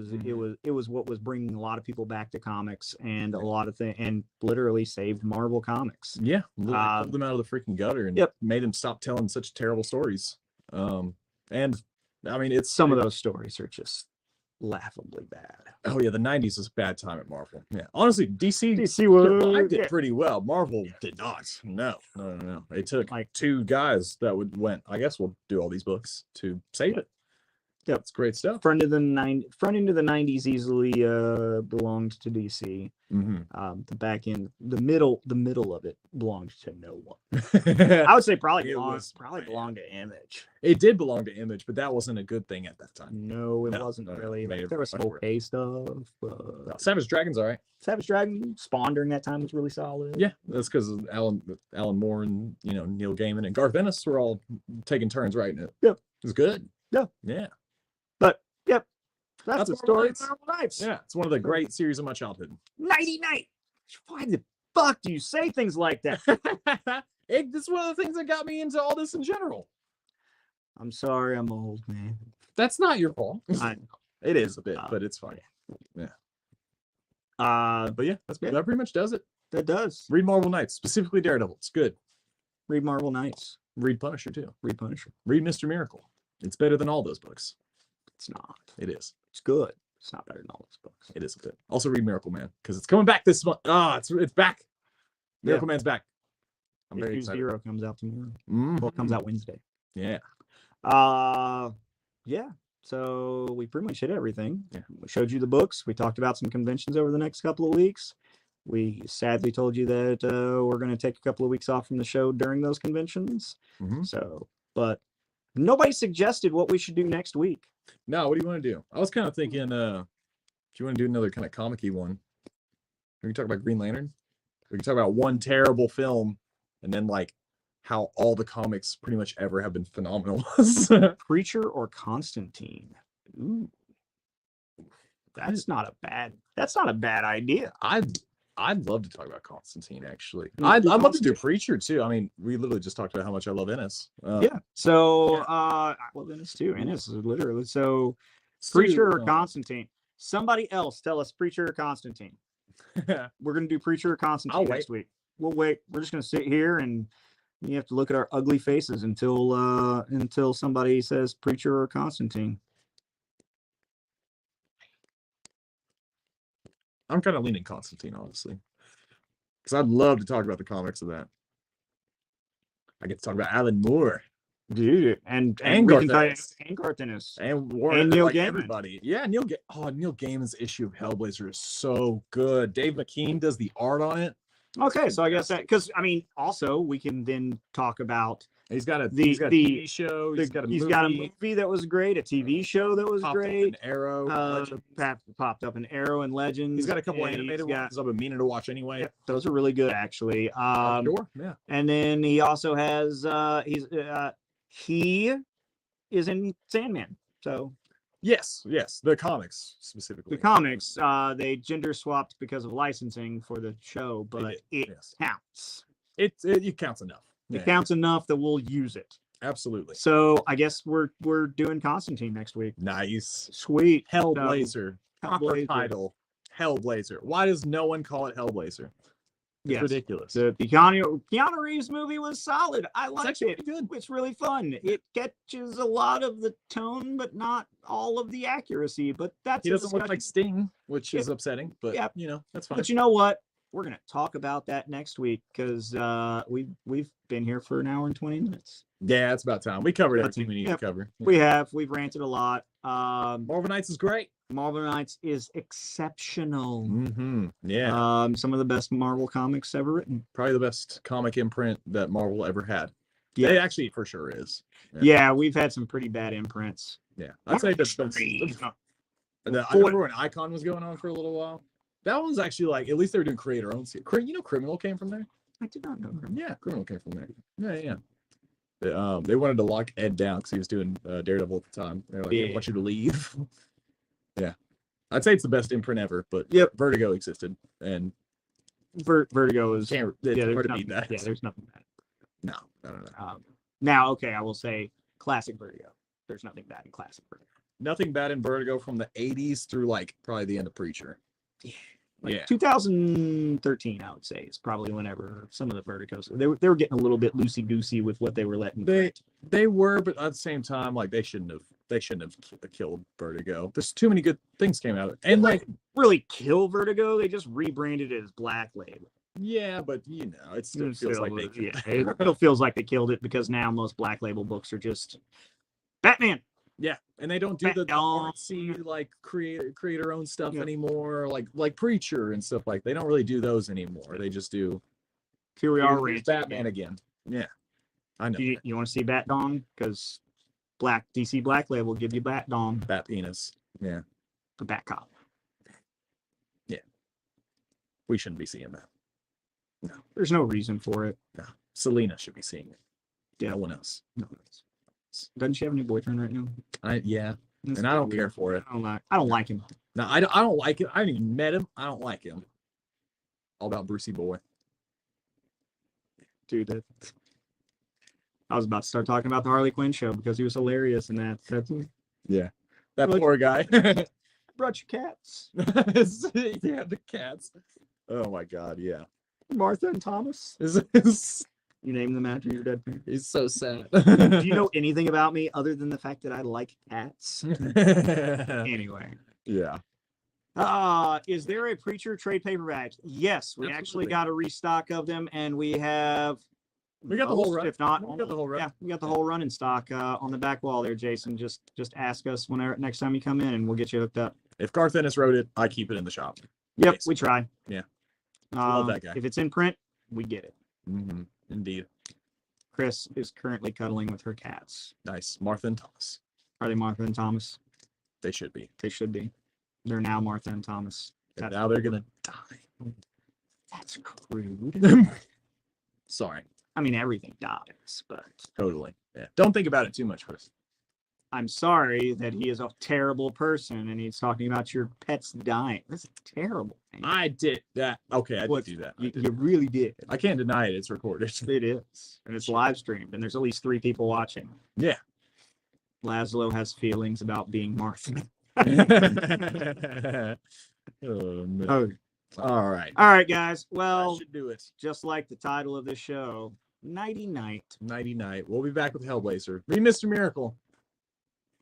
was what was bringing a lot of people back to comics, and a lot of things, and literally saved Marvel Comics.
Yeah. Pulled them out of the freaking gutter and made them stop telling such terrible stories. And I mean, some
of those stories are just laughably bad.
Oh yeah, the 90s was a bad time at Marvel. Yeah, honestly, DC
survived
it pretty well. Marvel did not. No. It took like two guys that went, I guess we'll do all these books to save it. Yep, it's great stuff.
Front into the 90s easily belonged to DC.
Mm-hmm.
The back end, the middle of it belonged to no one. I would say probably belonged to Image.
It did belong to Image, but that wasn't a good thing at that time.
No, it wasn't really. There was some okay stuff.
Savage Dragon's all right.
Savage Dragon Spawn during that time was really solid.
Yeah, that's because Alan Moore and Neil Gaiman and Garth Ennis were all taking turns writing it.
Yep,
it was good.
Yeah. But that's the story of Marvel Knights.
Yeah, it's one of the great series of my childhood.
Nighty night. Why the fuck do you say things like that?
This is one of the things that got me into all this in general.
I'm sorry, I'm old, man.
That's not your fault.
I know.
It is a bit, but it's fine. Yeah. But yeah, that pretty much does it.
That does.
Read Marvel Knights, specifically Daredevil. It's good.
Read Marvel Knights.
Read Punisher too.
Read Punisher.
Read Mr. Miracle. It's better than all those books.
It's not.
It is.
It's good. It's not better than all those books.
It is a bit. Also read Miracle Man because it's coming back this month. It's back. Miracle Man's back. I'm very excited.
Zero comes out tomorrow.
Mm-hmm.
Well, it comes out Wednesday.
Yeah.
Yeah. So we pretty much hit everything. Yeah. We showed you the books. We talked about some conventions over the next couple of weeks. We sadly told you that we're going to take a couple of weeks off from the show during those conventions.
Mm-hmm.
So, but nobody suggested what we should do next week.
No, what do you want to do? I was kind of thinking, do you want to do another kind of comic-y one? We can talk about Green Lantern. We can talk about one terrible film, and then like how all the comics pretty much ever have been phenomenal.
Preacher or Constantine? Ooh, that's not a bad idea.
I'd love to talk about Constantine, actually. I'd love to do Preacher, too. I mean, we literally just talked about how much I love Ennis.
I love Ennis, too. Ennis is literally. So, Preacher or Constantine? Somebody else tell us Preacher or Constantine. We're going to do Preacher or Constantine next week. We'll wait. We're just going to sit here, and you have to look at our ugly faces until somebody says Preacher or Constantine.
I'm kind of leaning Constantine, honestly, because I'd love to talk about the comics of that. I get to talk about Alan Moore,
dude, and
Garth
Ennis,
and Warren,
and Neil
like
Gaiman.
Everybody. Yeah, Neil Gaiman's issue of Hellblazer is so good. Dave McKean does the art on it.
Okay, so I guess that, because I mean, also we can then talk about
he's got a TV show. He's got a
movie that was great, a TV show that was great.
An Arrow
popped up an Arrow and Legends.
He's got a couple animated ones I've been meaning to watch anyway.
Yeah, those are really good, actually.
Sure, yeah.
And then he also has he is in Sandman. So
yes, the comics specifically.
The comics, they gender swapped because of licensing for the show, but it counts.
It counts enough.
It counts enough that we'll use it.
Absolutely.
So I guess we're doing Constantine next week.
Nice.
Sweet.
Hellblazer. Proper title. Hellblazer. Why does no one call it Hellblazer? It's ridiculous.
The Keanu Reeves movie was solid. I liked it.
Good.
It's really fun. It catches a lot of the tone, but not all of the accuracy. But
he doesn't look like Sting, which is upsetting. But that's fine.
But you know what? We're gonna talk about that next week because we've been here for an hour and 20 minutes.
Yeah, it's about time. We covered
That's
everything we need
yep.
to cover.
We've ranted a lot.
Marvel Knights is great.
Marvel Knights is exceptional.
Yeah.
Some of the best Marvel comics ever written.
Probably the best comic imprint that Marvel ever had.
Yeah,
it actually for sure is.
Yeah, we've had some pretty bad imprints.
Yeah, I'd say that's I remember when Icon was going on for a little while. That one's actually like, at least they were doing creator own. You know, Criminal came from there.
I did not know.
Yeah, Criminal came from there. Yeah. They wanted to lock Ed down because he was doing Daredevil at the time. They're like, I want you to leave. Yeah, I'd say it's the best imprint ever. But Vertigo existed, and
Vertigo is
hard to beat that.
Yeah, there's nothing bad.
No.
Now, okay, I will say classic Vertigo. There's nothing bad in classic Vertigo.
Nothing bad in Vertigo from the 80s through like probably the end of Preacher.
Yeah. 2013, I would say, is probably whenever some of the Vertigos they were getting a little bit loosey goosey with what they were letting.
They were, but at the same time, like they shouldn't have killed Vertigo. There's too many good things came out of it, and like
really kill Vertigo. They just rebranded it as Black Label.
Yeah, but you know, it still feels like they killed
it. It still feels like they killed it because now most Black Label books are just Batman.
Yeah, and they don't do the artsy like creator own stuff anymore, like Preacher and stuff like. They don't really do those anymore. They just do.
Here we are,
Batman again. Yeah, I know.
You want to see Bat Dong because DC Black Label give you Bat Dong,
Bat Penis. Yeah,
the Bat Cop.
Yeah, we shouldn't be seeing that. No,
there's no reason for it.
No, Selena should be seeing it.
Yeah,
no one else.
No one else. Doesn't she have a new boyfriend right now?
And I don't care for it.
I don't like him.
No, I don't like it. I haven't even met him. I don't like him. All about Brucey boy.
Dude, I was about to start talking about the Harley Quinn show because he was hilarious in that.
Yeah, that poor guy.
Brought your cats.
Yeah, the cats. Oh my God, yeah.
Martha and Thomas. You name them after your dead parents.
He's so sad.
Do you know anything about me other than the fact that I like cats? Anyway.
Yeah.
Is there a Preacher trade paperback? Yes, we actually got a restock of them, and we got
the whole run.
If not,
we got the whole run.
Yeah, we got the whole run in stock on the back wall there, Jason. Just ask us next time you come in, and we'll get you hooked up.
If Garth Ennis wrote it, I keep it in the shop.
Yep, basically. We try.
Yeah. Love that guy.
If it's in print, we get it.
Mm-hmm. Indeed.
Chris is currently cuddling with her cats.
Nice. Martha and Thomas.
Are they Martha and Thomas?
They should be.
They should be. They're now Martha and Thomas.
And now they're going to die.
That's crude.
Sorry.
I mean, everything dies, but...
Totally. Yeah. Don't think about it too much, Chris.
I'm sorry that he is a terrible person and he's talking about your pets dying. That's terrible. Man.
I did that. Okay, I did do that.
You really did.
I can't deny it. It's recorded.
It is. And it's live streamed. And there's at least 3 people watching.
Yeah.
Laszlo has feelings about being Martha.
Oh, man. All right.
All right, guys. Well,
that should do it.
Just like the title of the show, Knighty Night.
Knighty Night. We'll be back with Hellblazer. Be Mr. Miracle.